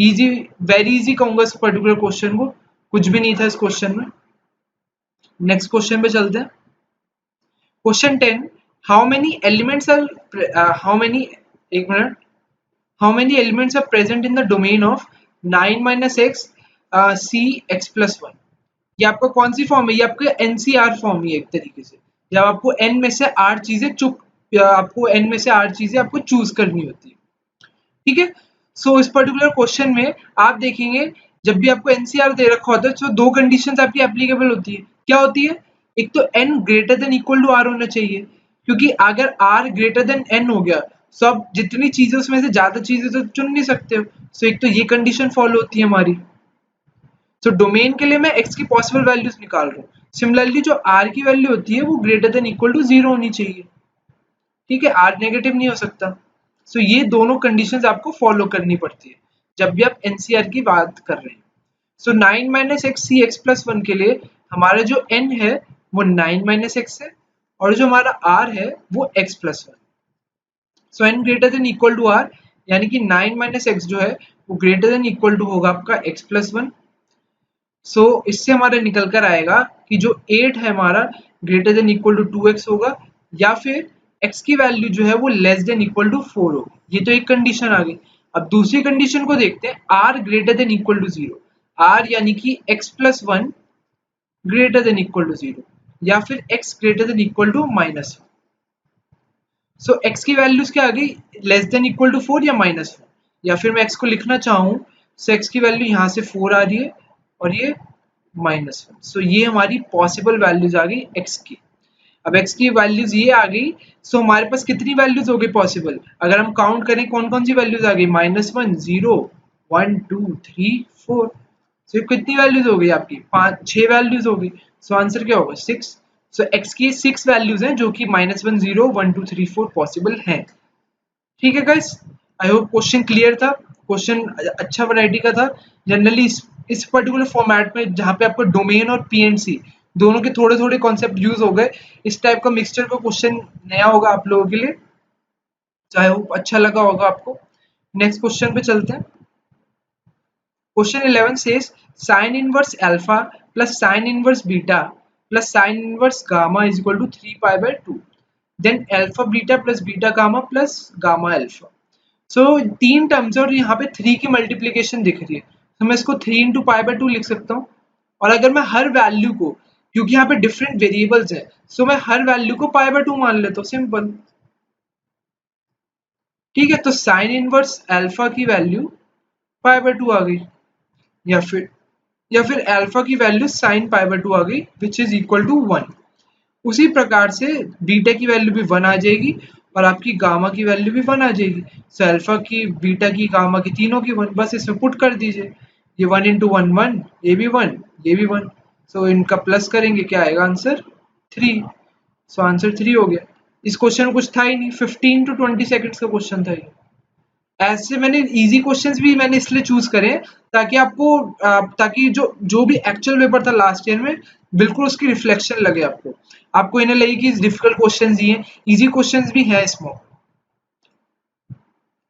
Easy, very easy कहूंगा इस पर्टिकुलर क्वेश्चन को, कुछ भी नहीं था इस क्वेश्चन में। नेक्स्ट क्वेश्चन पे चलते हैं। Question 10, how many elements are how many एक minute how many elements are present in the domain of 9 minus x c x plus 1। ये आपका कौन सी फॉर्म है, ये आपका एनसीआर फॉर्म है एक तरीके से, जब आपको n में से 8 चीजें आपको n में से 8 चीजें आपको चूज करनी होती है। ठीक है, सो इस पर्टिकुलर क्वेश्चन में आप देखेंगे जब भी आपको एनसीआर दे रखा होता है तो दो कंडीशंस आपकी एप्लीकेबल होती है। क्या होती है, एक तो n greater than equal to r होना चाहिए, क्योंकि अगर r ग्रेटर देन n हो गया तो आप जितनी चीजें उसमें से ज्यादा चीजें तो चुन नहीं सकते हो। सो एक तो ये कंडीशन फॉलो होती है हमारी। सो डोमेन के लिए मैं x की पॉसिबल वैल्यूज निकाल रहा हूँ। सिमिलरली जो r की वैल्यू होती है वो ग्रेटर देन इक्वल टू 0 होनी चाहिए। ठीक है, r नेगेटिव नहीं हो सकता। सो ये दोनों कंडीशंस आपको फॉलो करनी पड़ती है जब भी आप एनसीआर की बात कर रहे हैं। सो 9 माइनस एक्स सी एक्स प्लस 1 के लिए हमारा जो n है वो 9 माइनस एक्स है, और जो हमारा r है वो x plus 1। So n greater than equal to r, यानी कि 9 माइनस एक्स जो है वो ग्रेटर देन इक्वल टू होगा आपका x प्लस 1। सो इससे हमारा निकल कर आएगा कि जो 8 है हमारा greater than equal to 2x होगा, या फिर x की वैल्यू जो है वो लेस देन इक्वल टू 4 होगी। ये तो एक कंडीशन आ गई। अब दूसरी कंडीशन को देखते हैं, r greater than equal to 0, r यानी कि x plus 1 greater than equal to 0, या फिर x greater than equal to minus 1। So x की वैल्यूज क्या आ गई, लेस देन इक्वल टू 4 या माइनस 4, या फिर मैं x को लिखना चाहूँ, सो x की वैल्यू यहाँ से 4 आ रही है और ये माइनस 1। सो ये हमारी पॉसिबल वैल्यूज आ गई x की। अब x की वैल्यूज ये आ गई, सो हमारे पास कितनी वैल्यूज हो गई पॉसिबल, अगर हम काउंट करें कौन कौन सी वैल्यूज आ गई, -1 0 1 2 3 4। सो कितनी वैल्यूज हो गई आपकी, 6 वैल्यूज हो गई। सो आंसर क्या होगा 6। सो x की 6 वैल्यूज हैं जो कि -1 0 1 2 3 4 पॉसिबल हैं। ठीक है guys, I hope question clear था, क्वेश्चन अच्छा वैरायटी का था। जनरली इस पर्टिकुलर फॉर्मेट में जहाँ पे आपको डोमेन और पीएनसी दोनों के थोड़े थोड़े कॉन्सेप्ट यूज हो गए। इस टाइप का मिक्सचर का क्वेश्चन नया होगा आप लोगों के लिए, चाहे वो अच्छा लगा होगा आपको। नेक्स्ट क्वेश्चन पे चलते हैं। Question 11 says sin inverse alpha plus sin inverse beta plus sin inverse gamma is equal to 3 pi by 2, then alpha beta plus beta gamma plus gamma alpha। सो तीन टर्म्स है और यहाँ पे 3 की मल्टीप्लीकेशन दिख रही है, तो मैं इसको 3 इंटू पाई बाय 2 लिख सकता हूँ। और अगर मैं हर वैल्यू को, क्योंकि यहाँ पे डिफरेंट वेरिएबल्स है, सो मैं हर वैल्यू को पाई बाय 2 मान लेता हूँ, सिंपल। ठीक है, तो साइन इनवर्स अल्फा की वैल्यू पाई बाय 2 आ गई, या फिर अल्फा की वैल्यू साइन पाई बाय 2 आ गई विच इज इक्वल टू 1। उसी प्रकार से बीटा की वैल्यू भी 1 आ जाएगी और आपकी गामा की वैल्यू भी 1 आ जाएगी। सो अल्फा की, बीटा की, गामा की, तीनों की 1, बस इसमें पुट कर दीजिए। ये 1 इंटू 1 1, ये भी 1, ये भी 1। सो इनका प्लस करेंगे, क्या आएगा आंसर 3। सो आंसर 3 हो गया। इस क्वेश्चन में कुछ था ही नहीं, 15 टू 20 सेकंड्स का क्वेश्चन था ये। ऐसे मैंने इजी क्वेश्चंस भी मैंने इसलिए चूज करे ताकि आपको ताकि जो जो भी एक्चुअल पेपर था लास्ट ईयर में, बिल्कुल उसकी रिफ्लेक्शन लगे आपको। आपको इन्हें लगे कि डिफिकल्ट क्वेश्चंस दिए, इजी क्वेश्चंस भी हैं इसमें।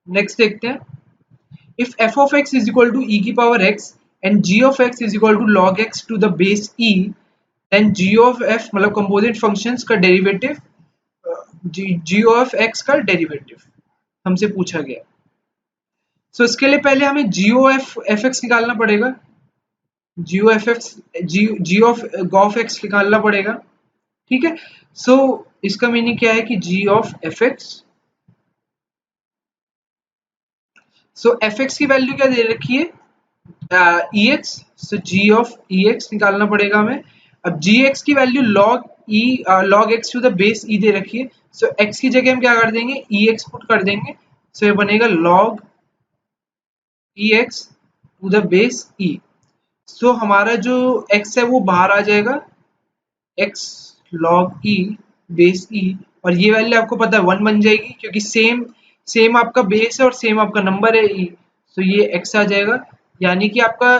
नेक्स्ट देखते हैं। If f of x is equal to e की power x and g of x is equal to log x to the base e, then g of f मतलब कंपोजिट फंक्शंस का डेरिवेटिव, g of x का डेरिवेटिव हमसे पूछा गया। सो इसके लिए पहले हमें जीओ एफ एक्स निकालना पड़ेगा, g o f x, g of g of x निकालना पड़ेगा। ठीक है, सो इसका मीनिंग क्या है कि g of f x, so f x की वैल्यू क्या दे रखी है e x, so g of e x निकालना पड़ेगा हमें। अब जी एक्स की value log e, log x to the base e दे रखी है, सो एक्स की जगह हम क्या कर देंगे, ई एक्स पुट कर देंगे। सो ये बनेगा log e x to the base e. So हमारा जो x है वो बाहर आ जाएगा, x log e base e, और ये वैल्यू आपको पता है 1 बन जाएगी क्योंकि सेम सेम आपका बेस है और सेम आपका नंबर है e। सो ये x आ जाएगा, यानी कि आपका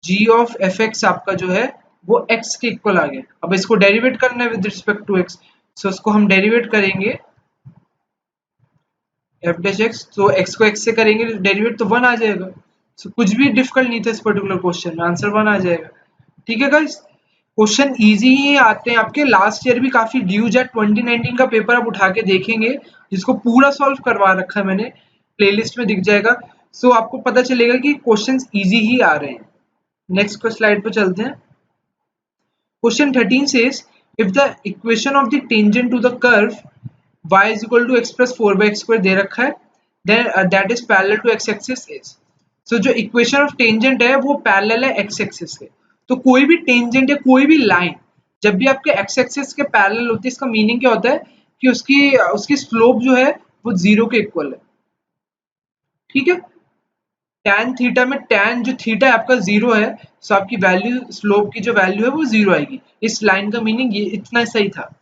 g ऑफ एफ एक्स आपका जो है वो x के इक्वल आ गया। अब इसको डेरिवेट करना है विद रिस्पेक्ट टू x, सो इसको हम डेरिवेट करेंगे एफ डैश एक्स, तो x को x से करेंगे डेरिवेट तो 1 आ जाएगा। सो कुछ भी डिफिकल्ट नहीं था इस पर्टिकुलर क्वेश्चन में, आंसर 1 आ जाएगा। ठीक है गाइस, क्वेश्चन इजी ही आते हैं आपके। लास्ट ईयर भी काफी ड्यूज है, 2019 का पेपर आप उठा के देखेंगे जिसको पूरा सॉल्व करवा रखा है मैंने, प्लेलिस्ट में दिख जाएगा। सो आपको पता चलेगा कि क्वेश्चंस इजी ही आ रहे हैं। नेक्स्ट स्लाइड पे चलते हैं। Question 13 says if the equation of the tangent to the curve y is equal to x plus 4 by x square दे रखा है, then that is parallel to x axis is। so जो इक्वेशन ऑफ टेंजेंट है वो पैरेलल है x एक्सिस के। तो कोई भी टेंजेंट या कोई भी लाइन जब भी आपके x एक्सिस के पैरेलल होती है, इसका मीनिंग क्या होता है कि उसकी उसकी स्लोप जो है वो 0 के इक्वल है। ठीक है, tan थीटा में tan जो थीटा है आपका 0 है, सो आपकी वैल्यू, स्लोप की जो वैल्यू है वो 0 आएगी। इस लाइन का मीनिंग ये इतना सही था।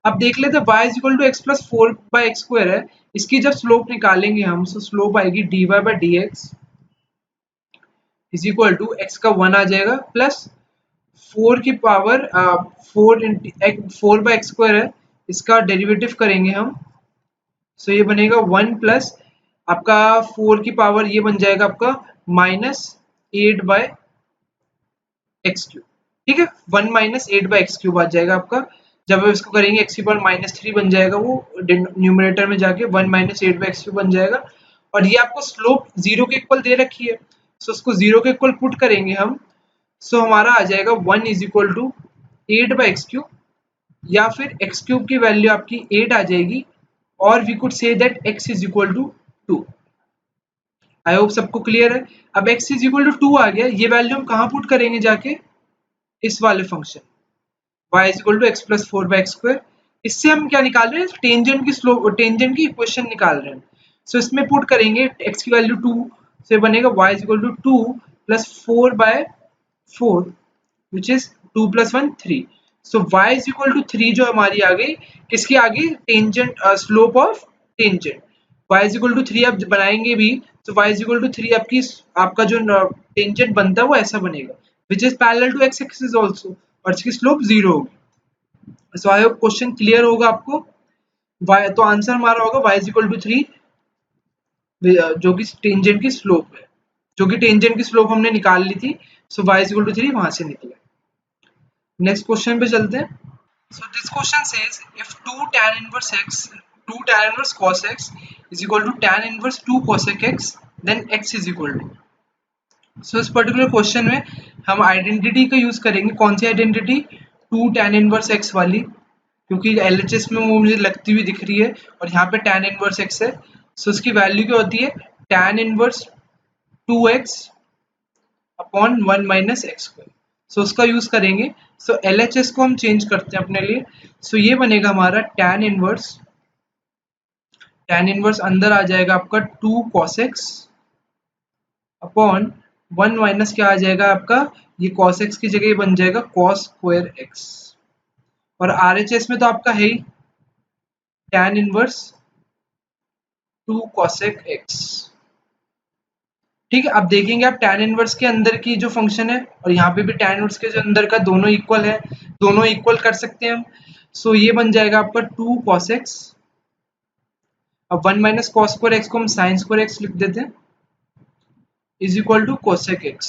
अब देख लेते हैं y is equal to x plus 4 by x square है, इसकी जब स्लोप निकालेंगे हम, सो स्लोप आएगी dy by d x is equal to x का 1 आ जाएगा प्लस 4 की पावर 4 बाई एक्स स्क्वायर है, इसका डेरिवेटिव करेंगे हम। सो ये बनेगा 1 प्लस आपका 4 की पावर ये बन जाएगा आपका -8 बाय एक्स क्यूब। ठीक है, 1 माइनस 8 बाय एक्स क्यूब आ जाएगा आपका। जब आप इसको करेंगे एक्स की पावर -3 बन जाएगा, वो न्यूमरेटर में जाके 1 माइनस 8 बाय एक्स क्यूब बन जाएगा। और ये आपको स्लोप 0 के इक्वल दे रखी है, सो उसको 0 के इक्वल पुट करेंगे हम। सो हमारा आ जाएगा 1 is equal to 8 by x cube, या फिर एक्स क्यूब की वैल्यू आपकी 8 आ जाएगी, और we could say that x is equal to 2। I hope सबको क्लियर है। अब x इज इक्वल टू 2 आ गया, ये वैल्यू हम कहाँ पुट करेंगे जाके, इस वाले function y is equal to x plus 4 by x square. इससे हम क्या निकाल रहे हैं, टेंजेंट की स्लोप, टेंजेंट की इक्वेशन निकाल रहे हैं। सो इसमें पुट करेंगे x की वैल्यू 2, से बनेगा y is equal to 2 plus 4 by 4 which is 2 plus 1 3। So y is equal to 3 जो हमारी आ गई, किसकी आ गई, tangent, slope of tangent. y is equal to 3 आप बनाएंगे भी, तो y इज इक्वल टू 3 आपकी, आपका जो टेंजेंट बनता है वो ऐसा बनेगा, which is parallel to x axis also. और इसकी स्लोप 0 होगी। So I hope question clear होगा आपको। y तो आंसर हमारा होगा y इज इक्वल टू 3, जो कि टेंजेंट की स्लोप है, जो कि टेंजेंट की स्लोप हमने निकाल ली थी। सो y इज इक्वल टू 3 वहां से निकले। नेक्स्ट क्वेश्चन पे चलते हैं। So this question says if 2 tan inverse x, 2 tan inverse cos x is equal to tan inverse 2 cosec x, then x is equal to। So इस पर्टिकुलर क्वेश्चन में हम आइडेंटिटी का यूज करेंगे। कौन सी आइडेंटिटी? 2 tan inverse x वाली, क्योंकि LHS में वो मुझे लगती हुई दिख रही है और यहाँ पे tan inverse x है। सो इसकी वैल्यू क्या होती है? tan inverse 2x upon 1 minus x square. So उसका यूज करेंगे। सो LHS को हम चेंज करते हैं अपने लिए। सो ये बनेगा हमारा tan इनवर्स अंदर आ जाएगा आपका 2 cos x अपॉन 1 माइनस क्या आ जाएगा आपका, ये cos x की जगह बन जाएगा cos स्क्वायर x। और RHS में तो आपका है ही tan इनवर्स 2 cosec x। ठीक है, अब देखेंगे आप tan इनवर्स के अंदर की जो फंक्शन है और यहाँ पे भी tan इनवर्स के जो अंदर का दोनों इक्वल है, दोनों इक्वल कर सकते हैं हम। सो ये बन जाएगा आपका 2 cos x। अब 1 माइनस cos स्क्वायर x को हम sin स्क्वायर x लिख देते हैं is equal to cosec x,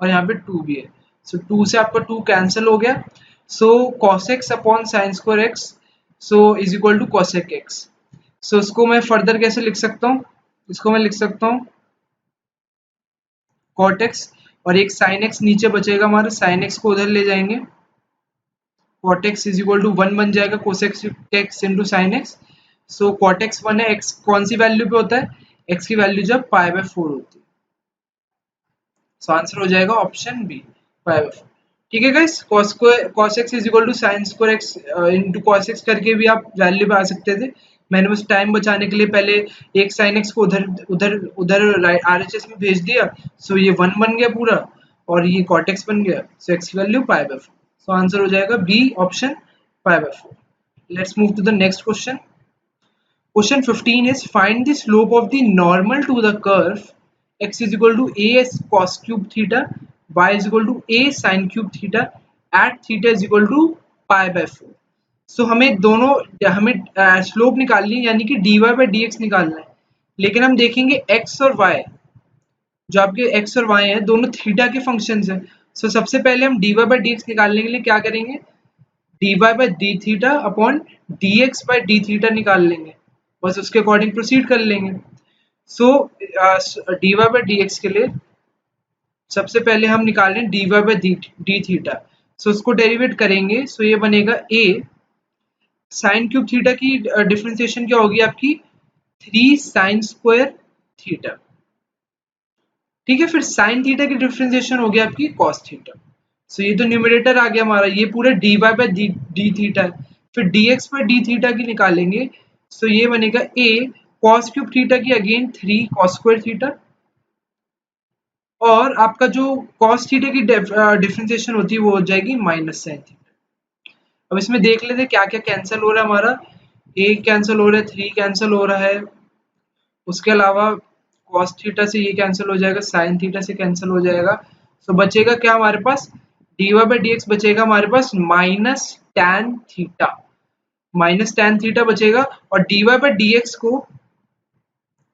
और यहाँ पे 2 भी है। सो 2 से आपका 2 कैंसिल हो गया। So cos x upon sin square x so is equal to cosec x। सो इसको मैं फर्दर कैसे लिख सकता हूँ? इसको मैं लिख सकता हूँ cot x, और एक sin x नीचे बचेगा हमारा, sin x को उधर ले जाएंगे, cot x is equal to 1 बन जाएगा cosec x into sin x। So cot x 1 है, x कौन सी वैल्यू पे होता है? x की वैल्यू जब π/4 होती है। सो आंसर हो जाएगा ऑप्शन बी, π/4। ठीक है guys, cos x is equal to sin square x into cos x करके भी आप वैल्यू पे आ सकते थे। मैंने बस टाइम बचाने के लिए पहले एक sin x को उधर उधर उधर RHS में भेज दिया। सो ये 1 बन गया पूरा और ये cot x बन गया। सो x की वैल्यू π/4। सो आंसर हो जाएगा B option, π/4। Let's move to the next question. Question 15 is find the slope of the normal to the curve x is equal to a cos cube theta, y is equal to a sin cube theta at theta is equal to π/4। सो हमें स्लोप निकालनी है, यानी कि dy by dx निकालना है। लेकिन हम देखेंगे x और y, जो आपके x और y हैं दोनों थीटा के फंक्शंस हैं। सो सबसे पहले हम dy by dx निकालने के लिए क्या करेंगे? dy by d theta upon dx by d theta निकाल लेंगे, बस उसके अकॉर्डिंग प्रोसीड कर लेंगे। सो dy by dx के लिए सबसे पहले हम निकाल रहे हैं dy by d थीटा। सो उसको डेरिवेट करेंगे। सो ये बनेगा a साइन क्यूब थीटा की डिफरेंशिएशन क्या होगी आपकी? 3 साइन स्क्वायर थीटा। ठीक है, फिर साइन थीटा की डिफरेंशिएशन होगी आपकी cos थीटा। सो ये तो न्यूमरेटर आ गया हमारा, ये पूरा dy by d थीटा है। फिर dx by d थीटा की निकालेंगे। सो ये बनेगा a cos क्यूब थीटा की अगेन 3 cos स्क्वायर थीटा, और आपका जो cos थीटा की डिफरेंशिएशन होती है वो हो जाएगी माइनस साइन थीटा। अब इसमें देख लेते हैं क्या क्या कैंसिल हो रहा है हमारा। a कैंसिल हो रहा है, 3 कैंसिल हो रहा है, उसके अलावा cos थीटा से ये कैंसिल हो जाएगा, sin थीटा से कैंसिल हो जाएगा। सो बचेगा क्या हमारे पास? dy by dx बचेगा हमारे पास minus tan theta, minus tan theta बचेगा। और dy by dx को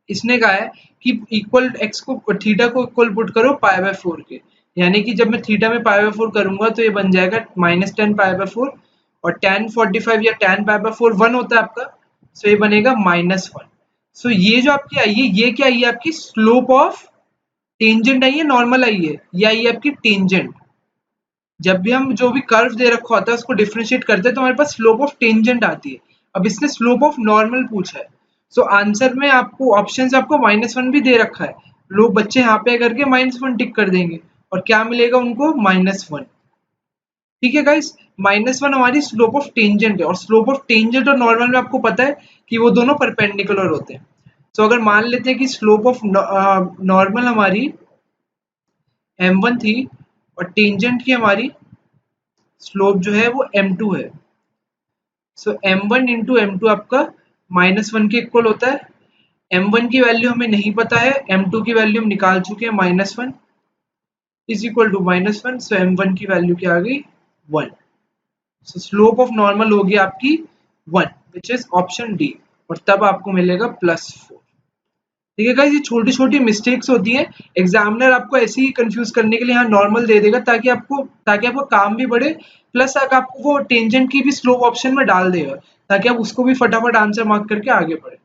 इसने कहा है कि इक्वल x को थीटा को इक्वल पुट करो π/4 के, यानी कि जब मैं थीटा में π/4 करूंगा तो ये बन जाएगा माइनस टेन π/4, और tan 45 या tan π/4 1 होता है आपका। सो ये बनेगा -1। सो ये जो आपकी आई है, ये क्या आई है आपकी? स्लोप ऑफ टेंजेंट आई है, नॉर्मल आई है, ये आई है आपकी टेंजेंट। जब भी हम जो भी कर्व दे रखा होता है उसको डिफरेंशिएट करते हैं तो हमारे पास स्लोप ऑफ टेंजेंट आती है। अब इसने स्लोप ऑफ नॉर्मल पूछा है। सो आंसर में आपको ऑप्शन से आपको -1 भी दे रखा है। लोग बच्चे यहाँ पे करके -1 टिक कर देंगे और क्या मिलेगा उनको? -1। ठीक है गाइस, -1 हमारी स्लोप ऑफ टेंजेंट है, और स्लोप ऑफ टेंजेंट और नॉर्मल में आपको पता है कि वो दोनों परपेंडिकुलर होते हैं। सो अगर मान लेते हैं कि स्लोप ऑफ नॉर्मल हमारी m1 थी और टेंजेंट की हमारी स्लोप जो है वो m2 है। सो m1 इंटू m2 आपका -1 के इक्वल होता है। m1 की वैल्यू हमें नहीं पता है, m2 की वैल्यू हम निकाल चुके हैं -1। Is equal to -1, so m1 की वैल्यू क्या आ गई 1। सो स्लोप ऑफ नॉर्मल होगी आपकी 1 विच इज ऑप्शन डी, और तब आपको मिलेगा +4। ठीक है गाइस, ये छोटी छोटी मिस्टेक्स होती हैं, एग्जामिनर आपको ऐसे ही कंफ्यूज करने के लिए यहाँ नॉर्मल दे देगा ताकि आपका काम भी बढ़े, प्लस अगर आपको वो टेंजेंट की भी स्लोप ऑप्शन में डाल देगा ताकि आप उसको भी फटाफट आंसर मार्क करके आगे बढ़े।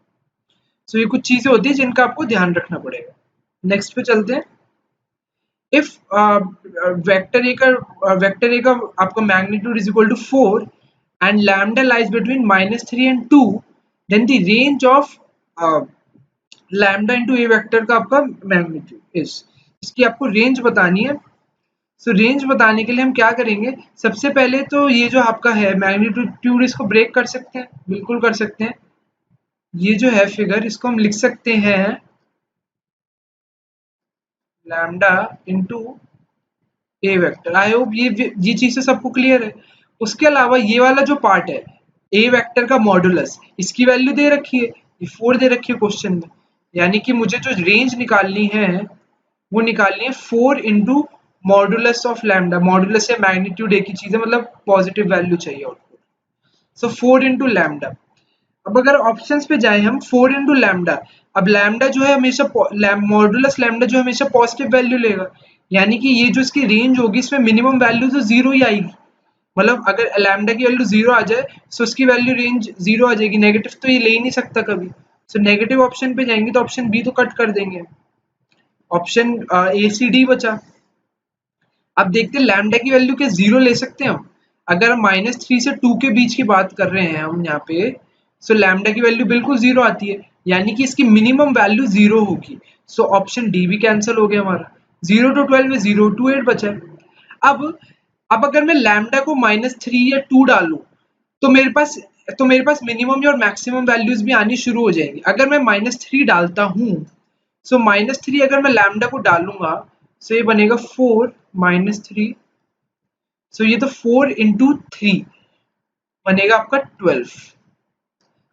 सो ये कुछ चीजें होती है जिनका आपको ध्यान रखना पड़ेगा। नेक्स्ट पे चलते हैं। इफ वेक्टर ए का आपका magnitude is equal to 4 and lambda lies between -3 and 2, then the range of lambda into A vector का आपका मैग्नीट्यूड इज, इसकी आपको रेंज बतानी है। सो रेंज बताने के लिए हम क्या करेंगे, सबसे पहले तो ये जो आपका है मैग्नीट्यूड, इसको ब्रेक कर सकते हैं, बिल्कुल कर सकते हैं। ये जो है फिगर, इसको हम लिख सकते हैं lambda into A vector. I hope ये चीजें सबको क्लियर है। उसके अलावा ये वाला जो पार्ट है ए वेक्टर का मॉडुलस, इसकी वैल्यू दे रखी है, ये 4 दे रखी है क्वेश्चन में, यानी कि मुझे जो रेंज निकालनी है वो निकालनी है 4 into modulus of lambda. Modulus या मैग्नीट्यूड एक ही चीज है, मतलब पॉजिटिव वैल्यू चाहिए आउटपुट। सो 4 इंटू लैम्डा। अब अगर ऑप्शंस पे जाए हम, 4 इंटू लैम्डा, अब लैम्डा जो है हमेशा मॉडुलस लैम्डा जो हमेशा पॉजिटिव वैल्यू लेगा, यानी कि ये जो इसकी रेंज होगी इसमें मिनिमम वैल्यू तो 0 ही आएगी। मतलब अगर लैम्डा की वैल्यू 0 आ जाए तो उसकी वैल्यू रेंज 0 आ जाएगी, नेगेटिव तो ये ले ही नहीं सकता कभी। सो नेगेटिव ऑप्शन पे जाएंगे तो ऑप्शन बी तो कट कर देंगे, ऑप्शन ए सी डी बचा। अब देखते हैं लैम्डा की वैल्यू क्या 0 ले सकते हैं हम। अगर हम -3 से 2 के बीच की बात कर रहे हैं हम यहाँ पे, सो लैम्डा की वैल्यू बिल्कुल 0 आती है, यानी कि इसकी मिनिमम वैल्यू 0 होगी। सो ऑप्शन डी भी कैंसिल हो गया हमारा। 0 to 12 में 0 to 8 बचा है। अब अगर मैं लैम्डा को -3 या 2 डालूं तो मेरे पास मिनिमम और मैक्सिमम वैल्यूज भी आनी शुरू हो जाएंगी। अगर मैं -3 डालता हूं, सो -3 अगर मैं लैम्डा को डालूंगा, सो ये बनेगा 4 -3, सो ये तो 4 इंटू 3 बनेगा आपका 12।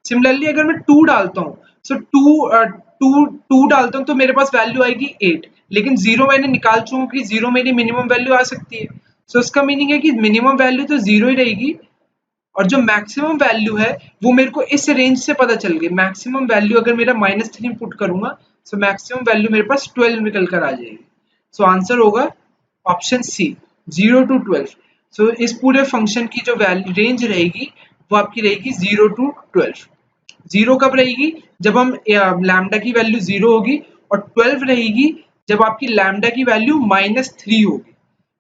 सिमिलरली अगर मैं 2 डालता हूँ, सो 2 डालता हूँ तो मेरे पास वैल्यू आएगी 8, लेकिन 0 मैंने निकाल चुका हूँ कि 0 मेरी मिनिमम वैल्यू आ सकती है। सो इसका मीनिंग है कि मिनिमम वैल्यू तो 0 ही रहेगी, और जो मैक्सिमम वैल्यू है वो मेरे को इस रेंज से पता चल गई। मैक्सिमम वैल्यू अगर मेरा -3 पुट करूंगा, सो मैक्सिमम वैल्यू मेरे पास 12 निकल कर आ जाएगी। सो आंसर होगा ऑप्शन सी, 0 to 12। सो इस पूरे फंक्शन की जो वैल्यू रेंज रहेगी वो आपकी रहेगी 0 to 12। 0 कब रहेगी, जब हम लैम्डा की वैल्यू 0 होगी, और 12 रहेगी जब आपकी लैम्डा की वैल्यू -3 होगी।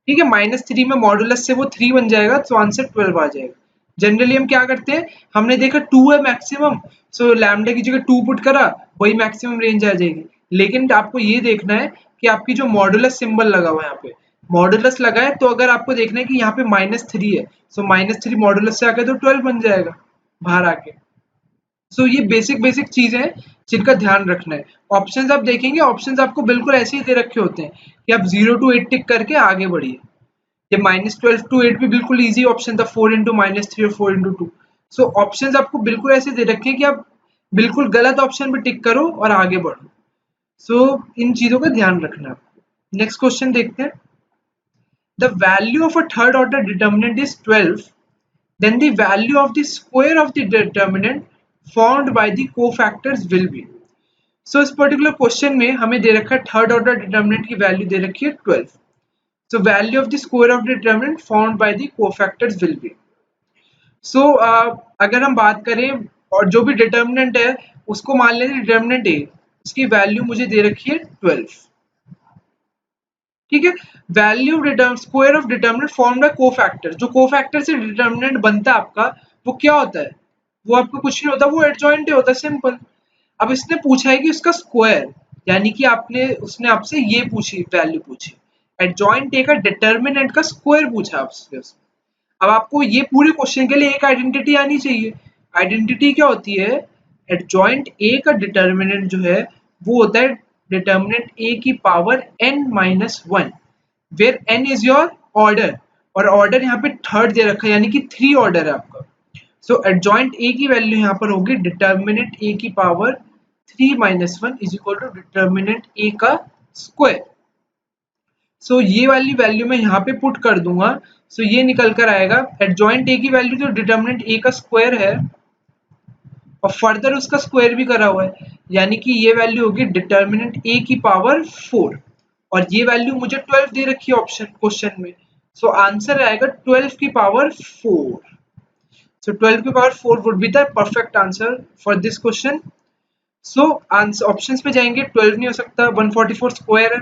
ठीक है, -3 में मॉडुलस से वो 3 बन जाएगा, तो आंसर 12 आ जाएगा। जनरली हम क्या करते हैं, हमने देखा 2 है मैक्सिमम, सो लैम्डा की जगह 2 पुट करा, वही मैक्सिमम रेंज आ जाएगी। लेकिन आपको ये देखना है कि आपकी जो मॉडुलस सिंबल लगा हुआ है यहाँ पे, मॉडुलस लगा है तो अगर आपको देखना है कि यहाँ पे -3 है, सो -3 मॉडुलस से आके तो 12 बन जाएगा बाहर आके। सो ये बेसिक चीजें हैं जिनका ध्यान रखना है। ऑप्शंस आप देखेंगे, ऑप्शंस आपको बिल्कुल ऐसे ही दे रखे होते हैं कि आप 0 to 8 टिक करके आगे बढ़िए। ये -12 to 8 भी बिल्कुल इजी ऑप्शन था, 4 इंटू -3 और 4 इंटू 2। सो ऑप्शंस आपको बिल्कुल ऐसे दे रखे हैं कि आप बिल्कुल गलत ऑप्शन पे टिक करो और आगे बढ़ो। सो इन चीजों का ध्यान रखना है आपको। नेक्स्ट क्वेश्चन देखते हैं। The value of a third order determinant is 12, then the value of the square of the determinant formed by the cofactors will be। So इस पर्टिकुलर क्वेश्चन में हमें दे रखा है थर्ड ऑर्डर डिटर्मिनेंट की वैल्यू दे रखी है 12। So value of the square of the determinant formed by the cofactors will be। So अगर हम बात करें और जो भी डिटर्मिनेंट है उसको मान लेते हैं डिटर्मिनेंट ए, उसकी वैल्यू मुझे दे रखी है 12। ठीक है, value square of determinant formed by cofactor. जो कोफैक्टर से डिटर्मिनेंट बनता है आपका, वो क्या होता है, वो आपको कुछ नहीं होता, वो एडजॉइंट होता है, सिंपल। अब इसने पूछा है कि उसका स्क्वायर, यानी कि उसने आपसे ये पूछी वैल्यू पूछी, एडजॉइंट ए का डिटर्मिनेंट का स्क्वायर पूछा आपसे। अब आपको ये पूरे क्वेश्चन के लिए एक आइडेंटिटी आनी चाहिए। आइडेंटिटी क्या होती है, एडजॉइंट ए का डिटर्मिनेंट जो है वो होता है डिटर्मिनेंट ए की power n-1, where n is your order, और ऑर्डर यहाँ पे थर्ड दे रखा है, यानी कि 3 ऑर्डर है आपका। सो एडजॉइंट ए की वैल्यू यहाँ पर होगी डिटर्मिनेंट ए की power 3 - 1 is equal to determinant A का स्क्वायर। सो ये वाली वैल्यू मैं यहाँ पे पुट कर दूंगा। सो ये निकल कर आएगा एडजॉइंट ए की वैल्यू जो डिटर्मिनेंट ए का स्क्वायर है और फर्दर उसका स्क्वायर भी करा हुआ है, यानी कि ये वैल्यू होगी डिटर्मिनेंट ए की पावर 4 और ये वैल्यू मुझे 12 दे रखी है ऑप्शन क्वेश्चन में। सो आंसर आएगा 12 की पावर 4। सो 12 की power 4 would be the perfect answer for this question. So options पे जाएंगे, 12 नहीं हो सकता, 144 स्क्वायर है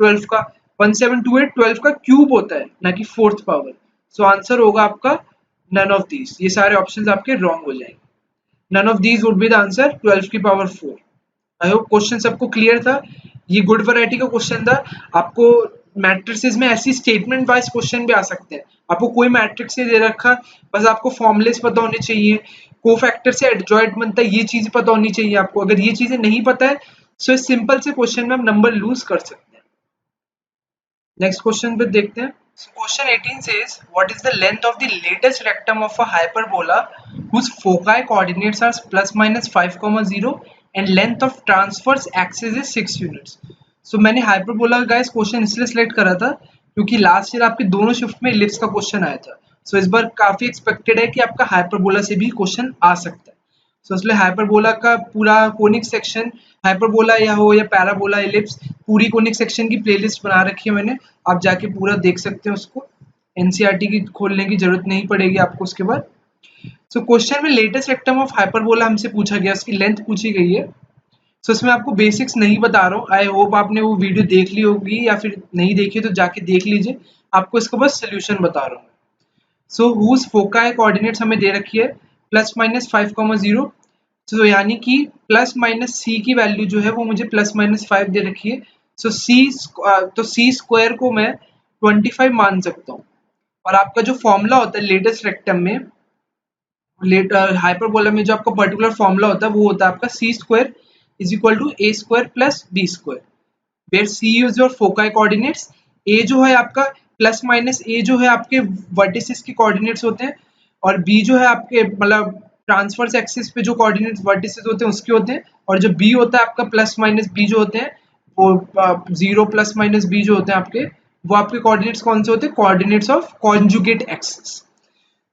12 का, 1728 12 का क्यूब होता है ना कि फोर्थ पावर। सो आंसर होगा आपका नन ऑफ दीज, ये सारे ऑप्शंस आपके रॉन्ग हो जाएंगे। None of these would be the answer 12 की पावर 4। आई होप क्वेश्चन सबको क्लियर था। ये गुड वैरायटी का क्वेश्चन था। आपको मैट्रिसेस में ऐसी स्टेटमेंट वाइज क्वेश्चन भी आ सकते हैं। आपको कोई मैट्रिक्स नहीं दे रखा, बस आपको फॉर्मुलेस पता होने चाहिए, कोफैक्टर से एडजॉइंट बनता है, ये चीज पता होनी चाहिए आपको। अगर ये चीजें नहीं पता है सो इस सिंपल से क्वेश्चन में आप नंबर लूज कर सकते हैं। नेक्स्ट क्वेश्चन पे देखते हैं। Question 18 says, what is the length of the latest rectum of a hyperbola whose foci coordinates are plus minus 5,0 and length of transverse axis is 6 units? So मैंने हाइपरबोला का गाइस क्वेश्चन इसलिए सिलेक्ट करा था क्योंकि लास्ट ईयर आपके दोनों शिफ्ट में इलिप्स का क्वेश्चन आया था। सो इस बार काफी एक्सपेक्टेड है कि आपका हाइपरबोला से भी क्वेश्चन आ सकता है। सो इसलिए हाइपरबोला का पूरा कोनिक सेक्शन, हाइपरबोला या हो या पैराबोला, इलिप्स, पूरी कोनिक सेक्शन की प्लेलिस्ट बना रखी है मैंने, आप जाके पूरा देख सकते हैं उसको। एनसीईआरटी की खोलने की जरूरत नहीं पड़ेगी आपको उसके बाद। सो क्वेश्चन में लेटेस्ट रेक्टम ऑफ हाइपरबोला हमसे पूछा गया, उसकी लेंथ पूछी गई है। सो इसमें आपको बेसिक्स नहीं बता रहा हूँ, आई होप आपने वो वीडियो देख ली होगी या फिर नहीं देखी तो जाके देख लीजिए, आपको इसका बस सोल्यूशन बता रहा हूँ। सो हुज फोकाई कोऑर्डिनेट्स हमें दे रखी है प्लस माइनस 5,0। तो यानी कि प्लस माइनस सी की वैल्यू जो है वो मुझे प्लस माइनस 5 दे रखी है। सो सी स्क्वायर को मैं 25 मान सकता हूँ। और आपका जो फॉर्मूला होता है लेटेस्ट रेक्टम में, हाइपरबोला में जो आपका पर्टिकुलर फॉर्मूला होता है वो होता है आपका C square is equal to A square plus B square, where C is your foci coordinates. A जो है आपका प्लस माइनस ए जो है आपके वर्टिसेस के कोऑर्डिनेट्स होते हैं और बी जो है आपके मतलब ट्रांसफर्स एक्सिस पे जो कोऑर्डिनेट्स वर्टिसेस होते हैं उसके होते हैं, और जो बी होता है आपका प्लस माइनस बी जो होते हैं वो 0 प्लस माइनस बी जो होते हैं आपके, वो आपके कोऑर्डिनेट्स कौन से होते हैं, कोऑर्डिनेट्स ऑफ कॉन्जुगेट एक्सिस।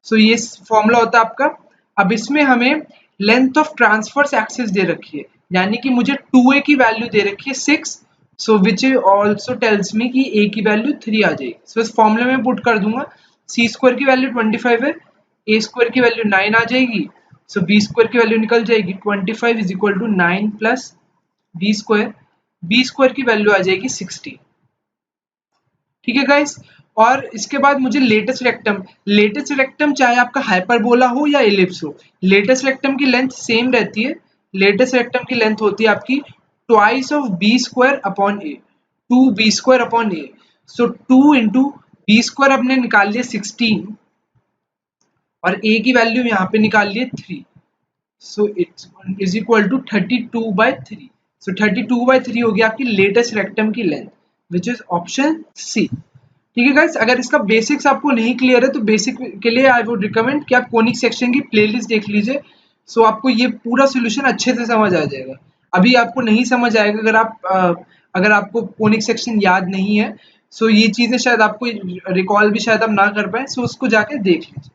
सो ये फॉर्मूला होता है आपका। अब इसमें हमें लेंथ ऑफ ट्रांसफर्स एक्सिस दे रखी है, यानी कि मुझे 2a की वैल्यू दे रखी है 6, सो विच ऑल्सो टेल्स मी कि a की वैल्यू 3 आ जाएगी। सो इस फॉर्मूले में पुट कर दूंगा, सी स्क्वायर की वैल्यू 25 है, a स्क्वायर की वैल्यू 9 आ जाएगी, सो b स्क्वायर की वैल्यू निकल जाएगी 25 is equal to 9 plus b square की वैल्यू आ जाएगी 60। ठीक है गाइस। और इसके बाद मुझे लेटेस्ट रेक्टम चाहे आपका हाइपरबोला हो या इलिप्स हो, लेटेस्ट रेक्टम की लेंथ सेम रहती है। लेटेस्ट रेक्टम की लेंथ होती है आपकी twice of B square upon A, 2b square upon A. So 2 into B square आपने निकाल लिया 16 और a की वैल्यू यहाँ पे निकाल लिए 3, so it's is equal to 32/3। So 32/3 हो गया आपकी लेटेस्ट रेक्टम की length, which is option C. ठीक है गाइस, अगर इसका बेसिक्स आपको नहीं क्लियर है तो बेसिक के लिए आई वुड रिकमेंड कि आप कोनिक सेक्शन की प्लेलिस्ट देख लीजिए। सो आपको ये पूरा सॉल्यूशन अच्छे से समझ आ जाएगा। अभी आपको नहीं समझ आएगा अगर आपको कोनिक सेक्शन याद नहीं है, सो ये चीजें शायद आपको रिकॉल भी शायद आप ना कर पाए, सो उसको जाके देख लीजिए।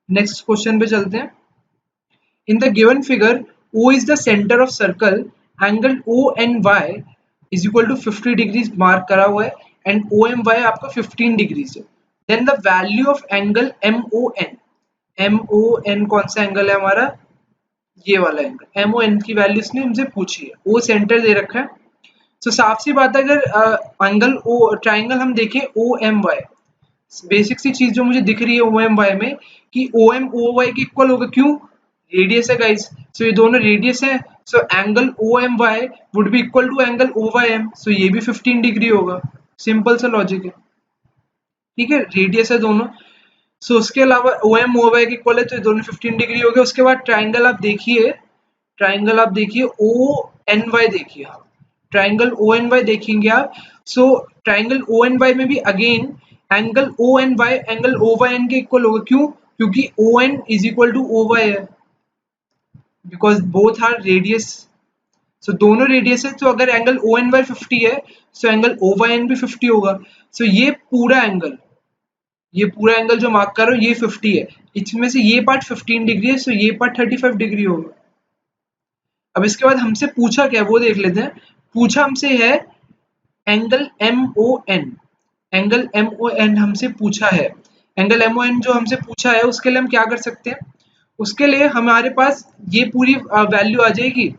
नेक्स्ट क्वेश्चन पे चलते हैं। In the given figure, O is the center of circle, angle ONY is equal to 50 degrees mark करा हुआ है and OMY आपका 15 degrees है। Then the value of angle MON कौन सा एंगल है हमारा, ये वाला एंगल MON की वैल्यू इसने हमसे पूछी है। O सेंटर दे रखा है, तो साफ सी बात है अगर एंगल O ट्राइंगल हम देखें OMY, बेसिक सी चीज जो मुझे दिख रही है OMY में कि OM OY के इक्वल होगा, क्यों, रेडियस है गाइस। सो ये दोनों रेडियस है, so angle OMY would be equal to angle OYM, so ये भी 15 डिग्री होगा। सिंपल सा लॉजिक है, ठीक है, रेडियस है दोनों। सो उसके अलावा OM OY के इक्वल है तो ये दोनों 15 डिग्री हो गए। उसके बाद ट्राइंगल आप देखिए, ONY देखिए, ट्राइंगल ONY देखेंगे आप। सो ट्राइंगल ONY में भी again angle ONY angle OYN के इक्वल होगा, क्यों, क्योंकि ON is equal to OY है, because both are radius. So दोनों रेडियस है, तो अगर एंगल ओ एन बाई 50 है so angle O by N भी 50 होगा। सो ये पूरा एंगल जो मार्क कर रहा हूँ ये 50 है, इसमें से ये पार्ट 15 डिग्री है, सो ये पार्ट 35 डिग्री होगा। अब इसके बाद हमसे पूछा क्या है वो देख लेते हैं। पूछा हमसे है angle M O N, angle M O N हमसे पूछा है। एंगल एम ओ एन जो हमसे पूछा है उसके लिए हम क्या कर सकते हैं, उसके लिए हमारे पास ये पूरी वैल्यू आ जाएगी।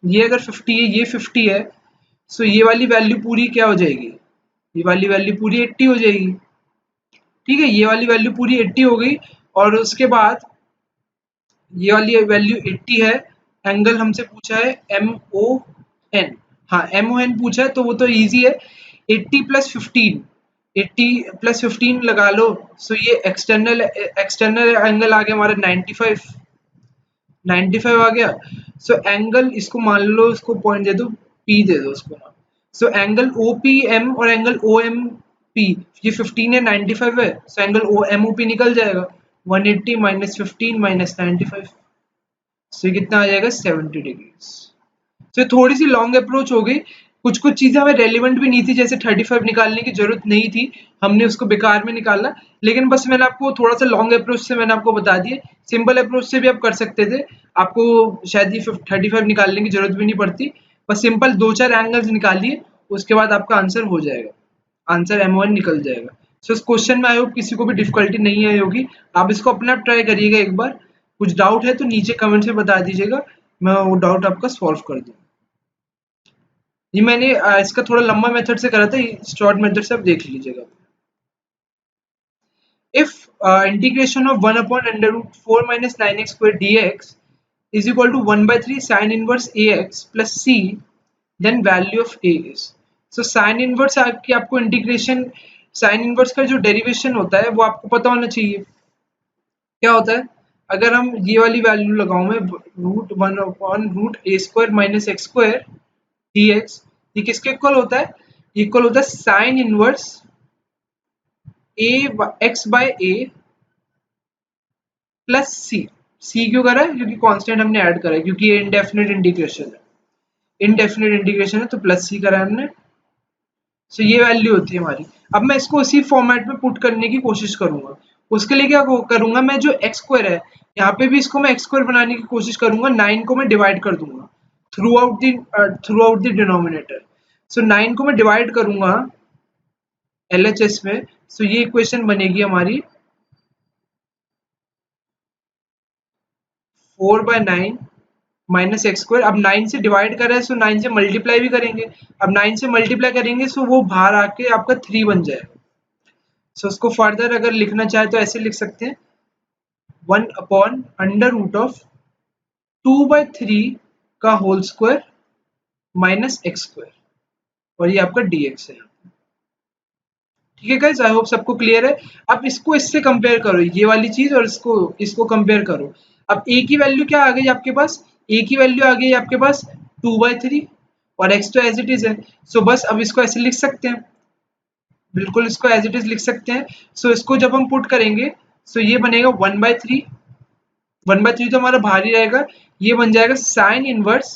ये अगर 50 है, ये 50 है, सो ये वाली वैल्यू पूरी क्या हो जाएगी, ये वाली वैल्यू पूरी 80 हो जाएगी। ठीक है, ये वाली वैल्यू पूरी 80 हो गई। और उसके बाद ये वाली वैल्यू 80 है, एंगल हमसे पूछा है एम ओ एन। हाँ, एम ओ एन पूछा है तो वो तो इजी है, 80 प्लस 15, 80 प्लस 15 लगा लो। सो ये एक्सटर्नल एंगल आ गया हमारा 95, 95 आ गया। सो एंगल इसको मान लो, इसको पॉइंट दे दो, पी दे दो उसको। So angle O P M और एंगल ओ एम पी, ये 15 है 95 है, so angle O M O P निकल जाएगा, 180 माइनस 15 माइनस 95, सो ये कितना आ जाएगा 70 डिग्रीज। तो थोड़ी सी लॉन्ग अप्रोच हो गई, कुछ कुछ चीजें हमें रेलिवेंट भी नहीं थी, जैसे 35 निकालने की जरूरत नहीं थी, हमने उसको बेकार में निकाला। लेकिन बस मैंने आपको थोड़ा सा लॉन्ग अप्रोच से मैंने आपको बता दिए, सिंपल अप्रोच से भी आप कर सकते थे, आपको शायद ये 35 निकालने की जरूरत भी नहीं पड़ती। बस सिंपल 2-4 एंगल्स निकालिए, उसके बाद आपका आंसर हो जाएगा, आंसर M1 निकल जाएगा। सो इस क्वेश्चन में आई होप किसी को भी डिफिकल्टी नहीं आई होगी। आप इसको अपने आप ट्राई करिएगा एक बार, कुछ डाउट है तो नीचे कमेंट में बता दीजिएगा, मैं वो डाउट आपका सॉल्व कर दूँ। ये मैंने इसका थोड़ा लंबा मेथड से करा था, शॉर्ट मेथड से आप देख लीजिएगा। If integration of 1 upon under root 4 minus 9x square dx is equal to 1 by 3 sin inverse ax plus c, then value of a is। so sin inverse आपको इंटीग्रेशन, sin inverse का जो डेरिवेशन होता है वो आपको पता होना चाहिए। क्या होता है, अगर हम ये वाली वैल्यू लगाऊं मैं, root 1 upon root A square minus x square dx, ये किसके इक्वल होता है, इक्वल होता है sine inverse A X by A plus C. C क्यों करा है, क्योंकि कांस्टेंट हमने ऐड करा है, क्योंकि ये इनडेफिनिट इंटीग्रेशन है, इनडेफिनिट इंटीग्रेशन है तो प्लस सी करा है हमने। सो ये वैल्यू होती है हमारी। अब मैं इसको उसी फॉर्मेट में पुट करने की कोशिश करूंगा। उसके लिए क्या करूंगा, मैं जो एक्स स्क्वायर है यहाँ पे भी इसको मैं एक्स स्क्वायर बनाने की कोशिश करूंगा, 9 को मैं डिवाइड कर दूंगा थ्रू आउट द डिनोमिनेटर। सो 9 को मैं डिवाइड करूंगा LHS में, सो ये इक्वेशन बनेगी हमारी 4/9 माइनस एक्स स्क्वायर। अब 9 से डिवाइड कर रहा है, सो 9 से मल्टीप्लाई भी करेंगे। अब 9 से मल्टीप्लाई करेंगे सो वो बाहर आके आपका 3 बन जाएगा। सो उसको फर्दर अगर लिखना चाहे तो ऐसे लिख सकते हैं, 1 अपॉन अंडर रूट ऑफ 2/3 का whole square minus x square, और ये आपका dx है। ठीक है गाइस, आई होप सबको क्लियर है। अब इसको इससे कंपेयर करो, ये वाली चीज और इसको कंपेयर करो। अब a की वैल्यू क्या आ गई आपके पास, a की वैल्यू आ गई आपके पास 2/3 और x तो एज इट इज है। सो बस अब इसको ऐसे लिख सकते हैं, बिल्कुल इसको एज इट इज लिख सकते हैं। सो इसको जब हम पुट करेंगे सो ये बनेगा 1/3, 1/3 तो हमारा बाहर ही रहेगा, ये बन जाएगा साइन इनवर्स,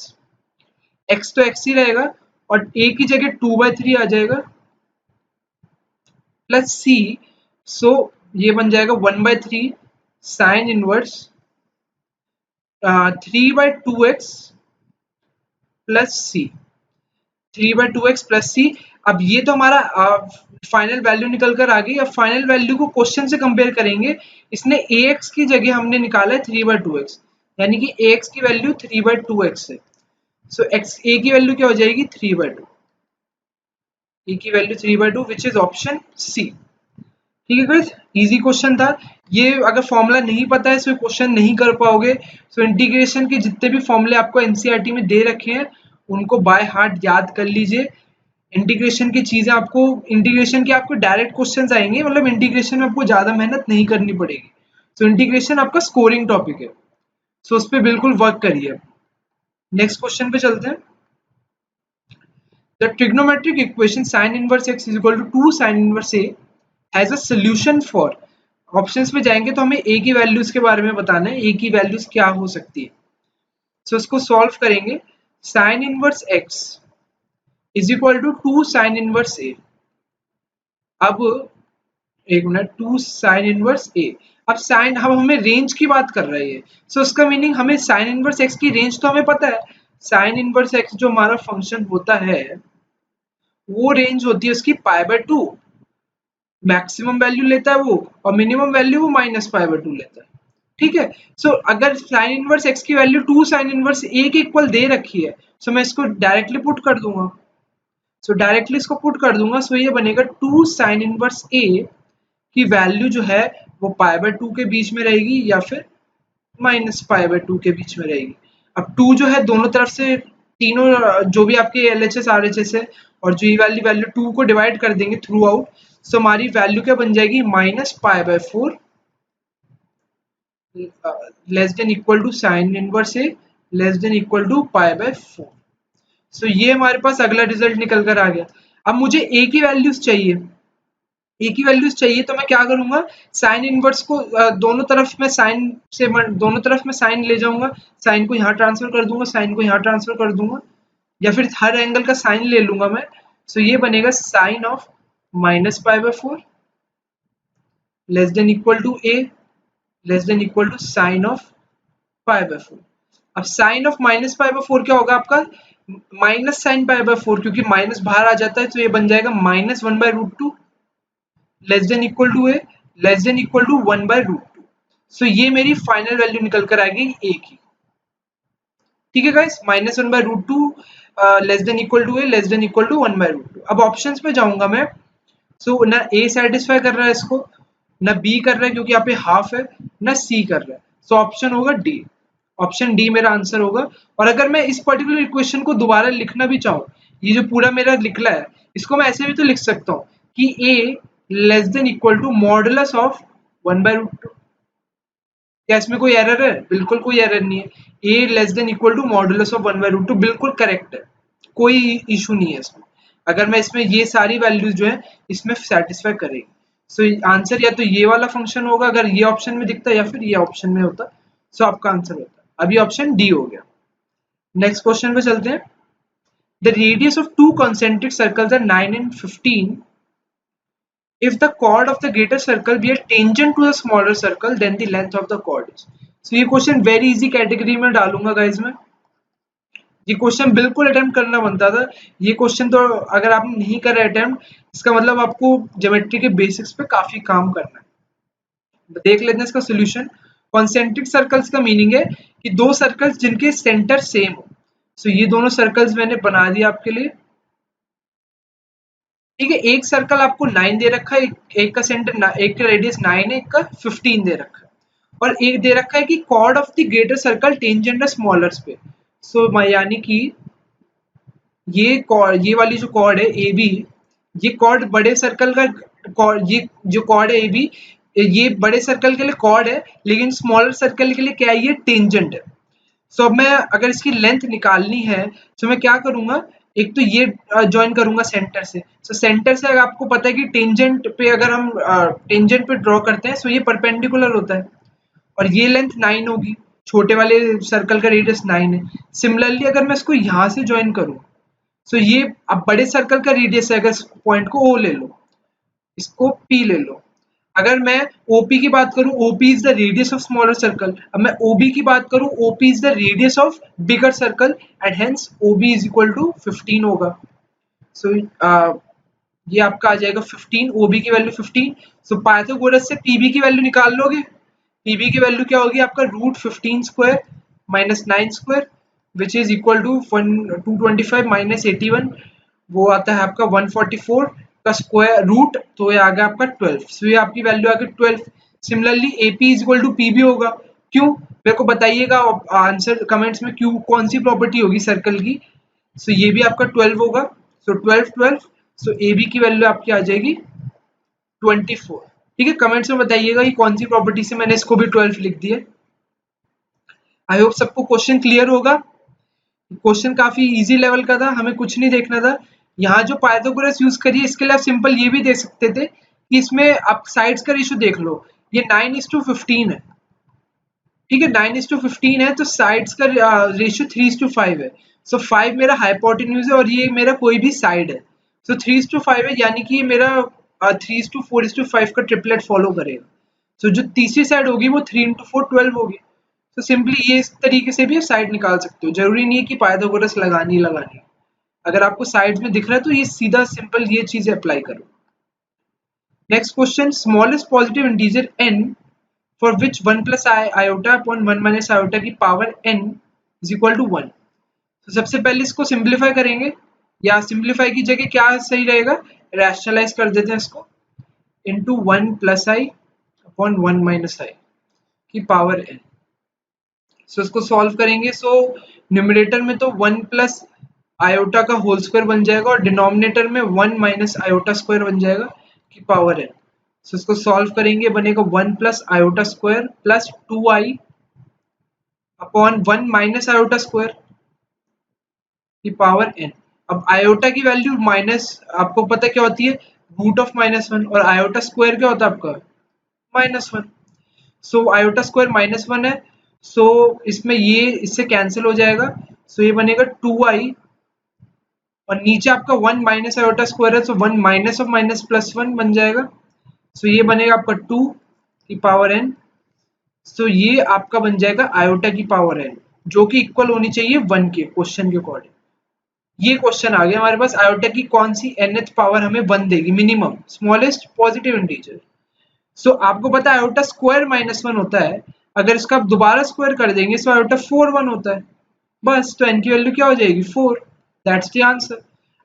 x तो x ही रहेगा और a की जगह 2/3 आ जाएगा प्लस सी। सो ये बन जाएगा 1/3 साइन इनवर्स 3/2x प्लस सी, 3/2x प्लस सी। अब ये तो हमारा फाइनल वैल्यू निकल कर आ गई। अब फाइनल वैल्यू को क्वेश्चन से कंपेयर करेंगे, इसने ax की जगह हमने निकाला है 3/2x, यानी कि ax की वैल्यू 3/2x है। सो x a की वैल्यू क्या हो जाएगी 3/2, a की value 3/2 which is option C. ठीक है गाइस, इजी क्वेश्चन था ये। अगर फॉर्मूला नहीं पता है तो क्वेश्चन नहीं कर पाओगे। सो इंटीग्रेशन के जितने भी फॉर्मूले आपको एनसीईआरटी में दे रखे हैं उनको बाय हार्ट याद कर लीजिए। इंटीग्रेशन की चीजें आपको, इंटीग्रेशन के आपको डायरेक्ट क्वेश्चंस आएंगे, मतलब इंटीग्रेशन में आपको ज्यादा मेहनत नहीं करनी पड़ेगी। सो इंटीग्रेशन आपका स्कोरिंग टॉपिक है, सो उस पर बिल्कुल वर्क करिए। नेक्स्ट क्वेश्चन पे चलते हैं। The trigonometric equation sin inverse x is equal to 2 sin inverse a has a solution for. Options में जाएंगे तो हमें a की वैल्यूज के बारे में बताना है, a की वैल्यूज क्या हो सकती है। सो इसको सॉल्व करेंगे। Sine inverse X is equal to 2 sine inverse A. अब एक मिनट, 2 साइन इनवर्स ए। अब साइन, हम हमें रेंज की बात कर रही है, सो उसका मीनिंग हमें साइन इनवर्स एक्स की रेंज तो हमें पता है। साइन इनवर्स एक्स जो हमारा फंक्शन होता है वो रेंज होती है उसकी π/2, मैक्सिमम वैल्यू लेता है वो, और मिनिमम वैल्यू वो -π/2 लेता है। ठीक है, सो अगर साइन इनवर्स एक्स की वैल्यू 2 साइन इनवर्स ए के इक्वल दे रखी है, सो मैं इसको डायरेक्टली पुट कर दूंगा। सो डायरेक्टली इसको पुट कर दूंगा, सो ये बनेगा 2 साइन इनवर्स ए की वैल्यू जो है वो π/2 के बीच में रहेगी या फिर -π/2 के बीच में रहेगी। अब 2 जो है दोनों तरफ से, तीनों जो भी आपके LHS RHS है और जो ये वाली वैल्यू 2 को डिवाइड कर देंगे थ्रू आउट, सो हमारी वैल्यू क्या बन जाएगी, -π/4 less than equal to sine inverse A less than equal to π/4। So ये हमारे पास अगला रिजल्ट निकल कर आ गया। अब मुझे ए की वैल्यूज चाहिए, ए की वैल्यूज चाहिए तो मैं क्या करूंगा, साइन इनवर्स को दोनों तरफ मैं साइन से दोनों तरफ मैं साइन ले जाऊंगा, साइन को यहाँ ट्रांसफर कर दूंगा, साइन को यहाँ ट्रांसफर कर दूंगा, या फिर हर एंगल का साइन ले लूंगा मैं। सो ये बनेगा sine of -π/4 less than equal to A less than equal to sine of π/4। अब साइन ऑफ -π/4 क्या होगा आपका, माइनस साइन π/4, क्योंकि माइनस बाहर आ जाता है तो ये बन जाएगा -1/√2 less than equal to A less than equal to 1/√2। So ये मेरी फाइनल वैल्यू निकल कर आएगी ए की। ठीक है guys, -1/√2 less than equal to A less than equal to 1/√2। अब ऑप्शंस पे जाऊंगा मैं, सो ना ए सेटिस्फाई कर रहा है इसको, ना बी कर रहा है क्योंकि यहाँ पे हाफ है, ना सी कर रहा है, सो ऑप्शन होगा डी। ऑप्शन डी मेरा आंसर होगा। और अगर मैं इस पर्टिकुलर इक्वेशन को दोबारा लिखना भी चाहूँ, ये जो पूरा मेरा निकला है इसको मैं ऐसे भी तो लिख सकता हूँ कि A less than equal to modulus of 1/√2। क्या इसमें कोई एरर है? बिल्कुल कोई एरर नहीं है। A less than equal to modulus of 1/√2 बिल्कुल करेक्ट है, कोई इशू नहीं है इसमें। अगर मैं इसमें ये सारी वैल्यूज जो है इसमें सेटिस्फाई करेगी, सो आंसर या तो ये वाला फंक्शन होगा अगर ये ऑप्शन में दिखता है, या फिर ये ऑप्शन में होता, सो आपका आंसर होता। अभी ऑप्शन डी हो गया। नेक्स्ट क्वेश्चन पे चलते हैं। The radius of two concentric circles are 9 and 15 if the chord of the greater circle be a tangent to the smaller circle then the length of the chord is। so ये क्वेश्चन वेरी इजी कैटेगरी में डालूंगा गाइस मैं। ये क्वेश्चन बिल्कुल अटेम्प्ट करना बनता था। ये क्वेश्चन तो अगर आपने नहीं करा अटेम्प्ट, इसका मतलब आपको ज्योमेट्री के बेसिक्स पे काफी काम करना है। देख लेते हैं इसका सोल्यूशन। कॉन्सेंट्रिक सर्कल्स का मीनिंग है कि दो सर्कल्स जिनके सेंटर सेम हो। सो ये दोनों सर्कल्स मैंने बना दिया आपके लिए। ठीक है, एक सर्कल आपको 9 दे रखा है, एक का सेंटर, एक का रेडियस 9 है, एक का 15 दे रखा है, और एक दे रखा है कि chord of the greater circle tangent है स्मॉलर पे। सो यानी कि ये वाली जो कॉर्ड है ए बी, ये कॉर्ड बड़े सर्कल का कॉर्ड, ये जो कॉर्ड है ए बी, ये बड़े सर्कल के लिए कॉर्ड है, लेकिन स्मॉलर सर्कल के लिए क्या है, ये टेंजेंट है। सो अब मैं अगर इसकी लेंथ निकालनी है तो मैं क्या करूंगा, एक तो ये ज्वाइन करूंगा सेंटर से। सो सेंटर से अगर आपको पता है कि टेंजेंट पे अगर हम टेंजेंट पे ड्रॉ करते हैं, सो ये परपेंडिकुलर होता है, और ये लेंथ 9 होगी, छोटे वाले सर्कल का रेडियस 9 है। सिमिलरली अगर मैं इसको यहाँ से ज्वाइन करूँ, सो ये अब बड़े सर्कल का रेडियस है, अगर पॉइंट को ओ ले लो, इसको पी ले लो। अगर मैं OP की बात करूं, OP is the radius of smaller circle. अब मैं OB की बात करूं, OP is the radius of bigger circle and hence OB is equal to 15 होगा। सो ये आपका आ जाएगा 15, OB की वैल्यू 15। सो पाइथागोरस से PB की वैल्यू निकाल लोगे। PB की वैल्यू क्या होगी आपका, √15 square minus 9 square which is equal to 225 minus 81, वो आता है आपका 144 का स्क्वायर रूट, तो ये आ गया आपका 12। सो ये आपकी वैल्यू आ गई 12। Similarly AP is equal to PB होगा। क्यों, मेरे को बताइएगा आंसर कमेंट्स में, क्यों, कौन सी प्रॉपर्टी होगी सर्कल की। सो ये भी आपका 12 होगा। सो 12 12, सो AB की वैल्यू आपकी आ जाएगी 24। ठीक है, कमेंट्स में बताइएगा कि कौन सी प्रॉपर्टी से मैंने इसको भी 12 लिख दिया। आई होप सबको क्वेश्चन क्लियर होगा। क्वेश्चन काफी इजी लेवल का था, हमें कुछ नहीं देखना था। यहाँ जो पाइथागोरस यूज करिए, इसके लिए आप सिंपल ये भी दे सकते थे कि इसमें आप साइड्स का रेशियो देख लो, ये 9:15 है। ठीक है, 9:15 है, तो साइड्स का रेशियो 3:5 है। सो 5 मेरा हाइपोटेन्यूज है और ये मेरा कोई भी साइड है। सो 3:5 है, यानी कि ये मेरा 3:4:5 का ट्रिपलेट फॉलो करेगा। सो जो तीसरी साइड होगी वो 3:4 12 होगी। तो सिंपली ये इस तरीके से भी साइड निकाल सकते हो, जरूरी नहीं है कि पाइथागोरस लगानी लगानी। अगर आपको साइड्स में दिख रहा है तो ये सीधा सिंपल ये चीजें अप्लाई करो। Next question, smallest positive integer n for which 1 plus iota upon 1 minus iota की power n is equal to 1। तो सबसे पहले इसको सिंप्लीफाई करेंगे, या सिंप्लीफाई की जगह क्या सही रहेगा, रैशनलाइज कर देते हैं इसको, इंटू 1 प्लस आई अपॉन 1 माइनस आई की पावर n। सो इसको सॉल्व करेंगे। सो न्यूमरेटर में तो 1 प्लस आयोटा का होल स्क्वायर बन जाएगा और डिनोमिनेटर में 1 माइनस आयोटा स्क्वायर बन जाएगा की पावर n। सो इसको सॉल्व करेंगे, बनेगा 1 plus iota square plus 2i upon 1 minus iota square की पावर n। अब आयोटा की वैल्यू माइनस, आपको पता क्या होती है, रूट ऑफ -1, और आयोटा स्क्वायर क्या होता है आपका, -1। सो आयोटा स्क्वायर -1 है। सो इसमें ये इससे कैंसिल हो जाएगा। सो ये बनेगा 2i और नीचे आपका 1 माइनस आयोटा स्क्वायर है, सो 1 माइनस ऑफ माइनस +1 बन जाएगा। सो ये बनेगा आपका 2 की पावर n। सो ये आपका बन जाएगा आयोटा की पावर n, जो कि इक्वल होनी चाहिए 1 के, क्वेश्चन के अकॉर्डिंग। ये क्वेश्चन आ गया हमारे पास, आयोटा की कौन सी nth पावर हमें 1 देगी, मिनिमम स्मॉलेस्ट पॉजिटिव इंटीजर। सो आपको पता है आयोटा स्क्वायर -1 होता है, अगर इसका आप दोबारा स्क्वायर कर देंगे तो आयोटा 4 1 होता है। बस तो n की वैल्यू क्या हो जाएगी, 4। That's the answer.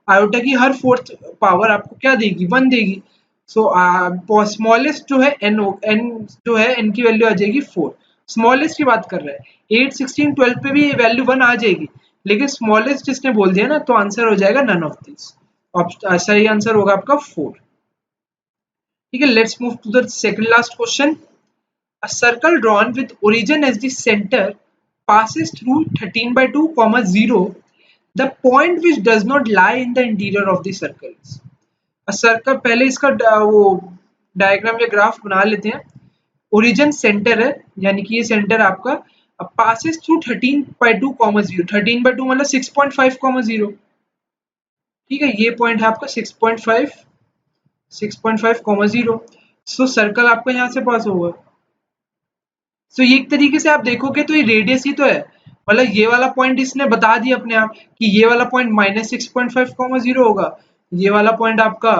आयोटा की हर फोर्थ पावर आपको क्या देगी, 1 देगी। सो स्मॉलेस्ट जो है n जो है n की वैल्यू आ जाएगी 4। स्मॉलेस्ट की बात कर रहे हैं, 8 16 12 पे भी वैल्यू 1 आ जाएगी, लेकिन स्मॉलेस्ट जिसने बोल दिया ना, तो आंसर हो जाएगा नन ऑफ दिस। सही आंसर होगा आपका 4। ठीक है, let's move to the second last question. A circle drawn with origin as the center passes through 13/2, 0, the point which does not lie in the interior of the circle। A circle, पहले इसका वो डायग्राम या ग्राफ बना लेते हैं। ओरिजिन सेंटर है, यानी कि ये सेंटर आपका पासेस थ्रू 13/2, 0। 13/2 मतलब 6.5, 0। ठीक है, ये पॉइंट है आपका 6.5, 0। सो सर्कल आपका यहाँ से पास होगा। सो ये एक तरीके से आप देखोगे तो ये रेडियस ही तो है, मतलब ये वाला पॉइंट इसने बता दिया अपने आप कि ये वाला पॉइंट -6.5, 0 होगा, ये वाला पॉइंट आपका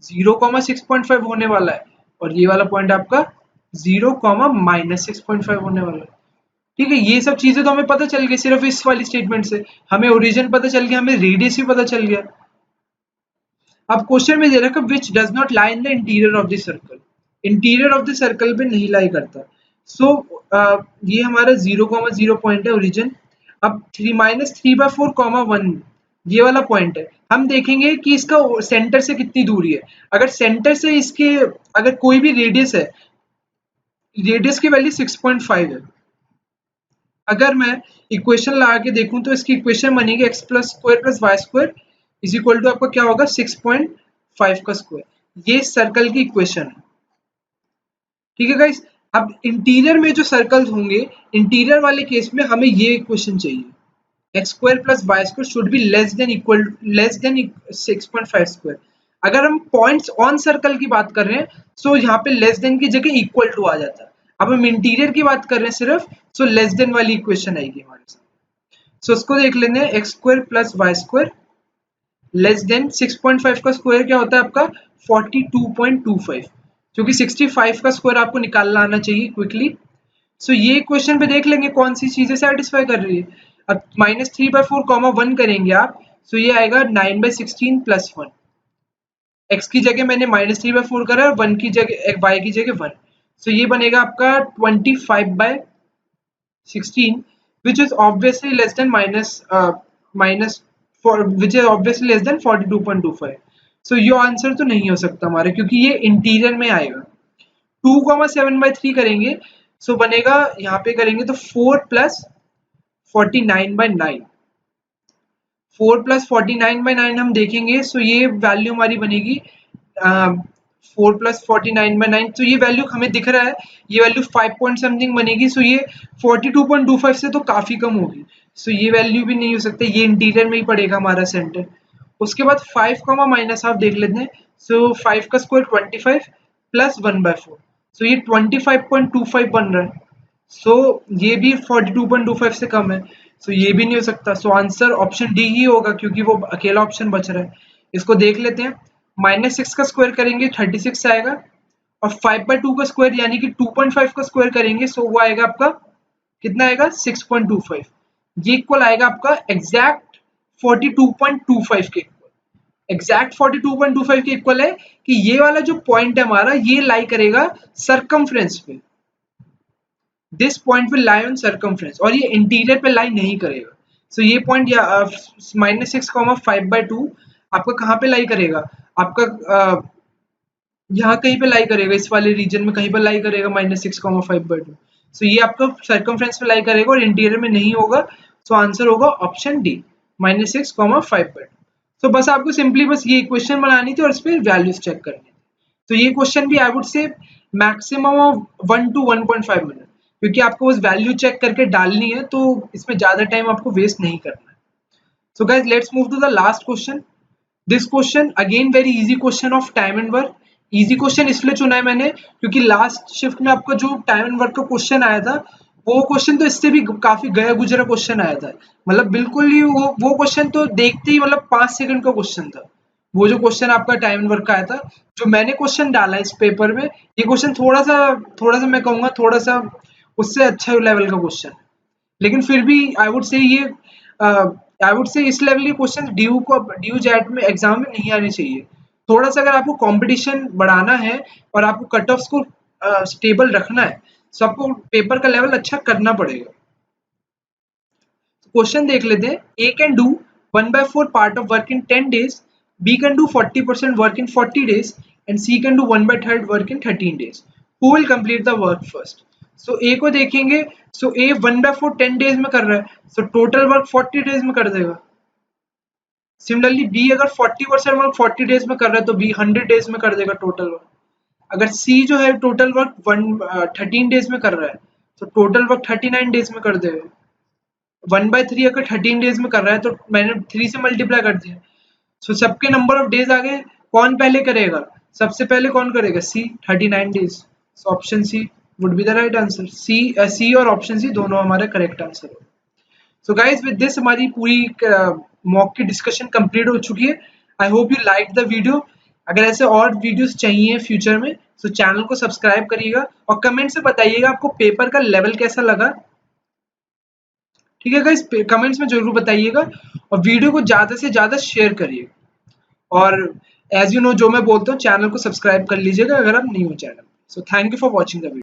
0, 6.5 होने वाला है, और ये वाला पॉइंट आपका 0, -6.5 होने वाला है। ठीक है, ये सब चीजें तो हमें पता चल गई सिर्फ इस वाली स्टेटमेंट से। हमें ओरिजिन पता चल गया, हमें रेडियस भी पता चल गया। अब क्वेश्चन में दे रखा which does not lie in the interior of the circle, interior of the circle पे नहीं लाई करता। सो ये हमारा 0, 0 पॉइंट है ओरिजिन। अब 3 - 3/4, 1 ये वाला पॉइंट है। हम देखेंगे कि इसका सेंटर से कितनी दूरी है। अगर सेंटर से इसके अगर कोई भी रेडियस है, रेडियस की वैल्यू 6.5 है। अगर मैं इक्वेशन लगा के देखूं तो इसकी इक्वेशन बनेगी x plus square plus y square is equal to आपका क्या होगा, 6.5 का स्क्वायर। ये सर्कल की इक्वेशन है। ठीक है गाइस, अब इंटीरियर में जो सर्कल्स होंगे, इंटीरियर वाले केस में हमें ये इक्वेशन चाहिए, x square plus y square should be less than 6.5 square. अगर हम पॉइंट्स ऑन सर्कल की बात कर रहे हैं, सो यहाँ पे लेस देन की जगह इक्वल टू आ जाता है। अब हम इंटीरियर की बात कर रहे हैं सिर्फ, सो लेस देन वाली इक्वेशन आएगी हमारे साथ। सो इसको देख लेते हैं, x square plus y square less than 6.5 का स्क्वायर क्या होता है आपका 42.25, क्योंकि 65 का स्क्वायर आपको निकालना आना चाहिए क्विकली। सो ये क्वेश्चन पे देख लेंगे कौन सी चीजें सेटिस्फाई कर रही है। अब -3/4, 1 करेंगे आप, सो ये आएगा 9/16 प्लस 1। एक्स की जगह मैंने -3/4 करा है, 1 की जगह वाई की जगह 1। सो ये बनेगा आपका 25/16 which is obviously less than which is obviously less than 42.25। सो ये आंसर तो नहीं हो सकता हमारा, क्योंकि ये इंटीरियर में आएगा। 2,7/3 करेंगे, सो बनेगा यहाँ पे करेंगे तो 4 + 49/9। 4 + 49/9 हम देखेंगे, सो ये वैल्यू हमारी बनेगी 4 + 49/9। तो ये वैल्यू हमें दिख रहा है, ये वैल्यू 5 पॉइंट समथिंग बनेगी। सो ये 42.25 से तो काफी कम होगी। सो ये वैल्यू भी नहीं हो सकता, ये इंटीरियर में ही पड़ेगा हमारा सेंटर। उसके बाद 5 कॉमा माइनस हाफ देख लेते हैं। सो 5 का स्क्वायर 25 प्लस 1/4, सो ये 25.25 बन रहा है। सो ये भी 42.25 से कम है, सो ये भी नहीं हो सकता। सो आंसर ऑप्शन डी ही होगा, क्योंकि वो अकेला ऑप्शन बच रहा है। इसको देख लेते हैं। -6 का स्क्वायर करेंगे 36 आएगा, और 5/2 का स्क्वायर यानी कि 2.5 का स्क्वायर करेंगे, सो वो आएगा आपका कितना आएगा 6.25। ये इक्वल आएगा आपका एग्जैक्ट 42.25 के इक्वल। एग्जैक्ट 42.25 के इक्वल है कि ये वाला जो पॉइंट है हमारा, ये लाई करेगा सरकमफ्रेंस पे। This point will lie on circumference, और ये इंटीरियर पे लाई नहीं करेगा। सो ये पॉइंट या -6, 5/2 आपका कहाँ पे लाई करेगा, आपका यहाँ कहीं पे लाई करेगा, इस वाले रीजन में कहीं पर लाई करेगा -6, 5/2। सो ये आपका सरकमफ्रेंस पे लाई करेगा और इंटीरियर में नहीं होगा। सो आंसर होगा ऑप्शन डी, -6, 5/2। तो बस आपको सिंपली बस ये इक्वेशन बनानी थी और इस पे वैल्यूज चेक करनी थी। तो ये क्वेश्चन भी I would say maximum of 1 to 1.5 minute, क्योंकि आपको बस वैल्यू चेक करके डालनी है, तो इसमें ज्यादा टाइम आपको वेस्ट नहीं करना है। So guys let's move to the last question. This question again very easy question of time and work. Easy question इसलिए चुना है मैंने क्योंकि लास्ट शिफ्ट में आपका जो टाइम एंड वर्क का क्वेश्चन आया था, वो क्वेश्चन तो इससे भी काफी गया गुजरा क्वेश्चन आया था। मतलब बिल्कुल ही वो क्वेश्चन तो देखते ही मतलब 5 सेकंड का क्वेश्चन था। वो जो क्वेश्चन आपका टाइम एंड वर्क का आया था, जो मैंने क्वेश्चन डाला इस पेपर में, ये क्वेश्चन थोड़ा सा मैं कहूंगा थोड़ा सा उससे अच्छा लेवल का क्वेश्चन। लेकिन फिर भी आई वुड से ये आई वुड से इस लेवल के क्वेश्चन ड्यू जेट में एग्जाम में नहीं आने चाहिए। थोड़ा सा अगर आपको कंपटीशन बढ़ाना है और आपको कट ऑफ्स को स्टेबल रखना है, तो आपको पेपर का लेवल अच्छा करना पड़ेगा। क्वेश्चन देख लेते हैं। A can do 1/4 part of work in 10 days, B can do 40% work in 40 days and C can do 1/3 work in 13 days। Who will complete the work first? So A को देखेंगे। सो ए 1/4 10 days में कर रहा है, सो टोटल वर्क 40 days में कर देगा। सिमिलरली बी अगर 40% वर्क 40 days में कर रहा है, तो बी 100 days में कर देगा टोटल वर्क। अगर सी जो है टोटल वर्क 13 days में कर रहा है, तो टोटल वर्क 39 days में कर देगा। 1/3 अगर 13 days में कर रहा है, तो मैंने 3 से मल्टीप्लाई कर दिया। सो सबके नंबर ऑफ डेज आ गए। कौन पहले करेगा? सबसे पहले कौन करेगा? C, 39 days. So option C would be the right answer. C और ऑप्शन सी दोनों हमारा करेक्ट आंसर है। सो गाइज विद दिस हमारी पूरी मॉक की डिस्कशन कंप्लीट हो चुकी है। I hope you like the video. अगर ऐसे और वीडियोस चाहिए फ्यूचर में, तो चैनल को सब्सक्राइब करिएगा और कमेंट से बताइएगा आपको पेपर का लेवल कैसा लगा। ठीक है गाइस, कमेंट्स में जरूर बताइएगा और वीडियो को ज्यादा से ज्यादा शेयर करिए। और एज यू नो, जो मैं बोलता हूँ, चैनल को सब्सक्राइब कर लीजिएगा अगर आप न्यू हो channel. So thank you for watching the video.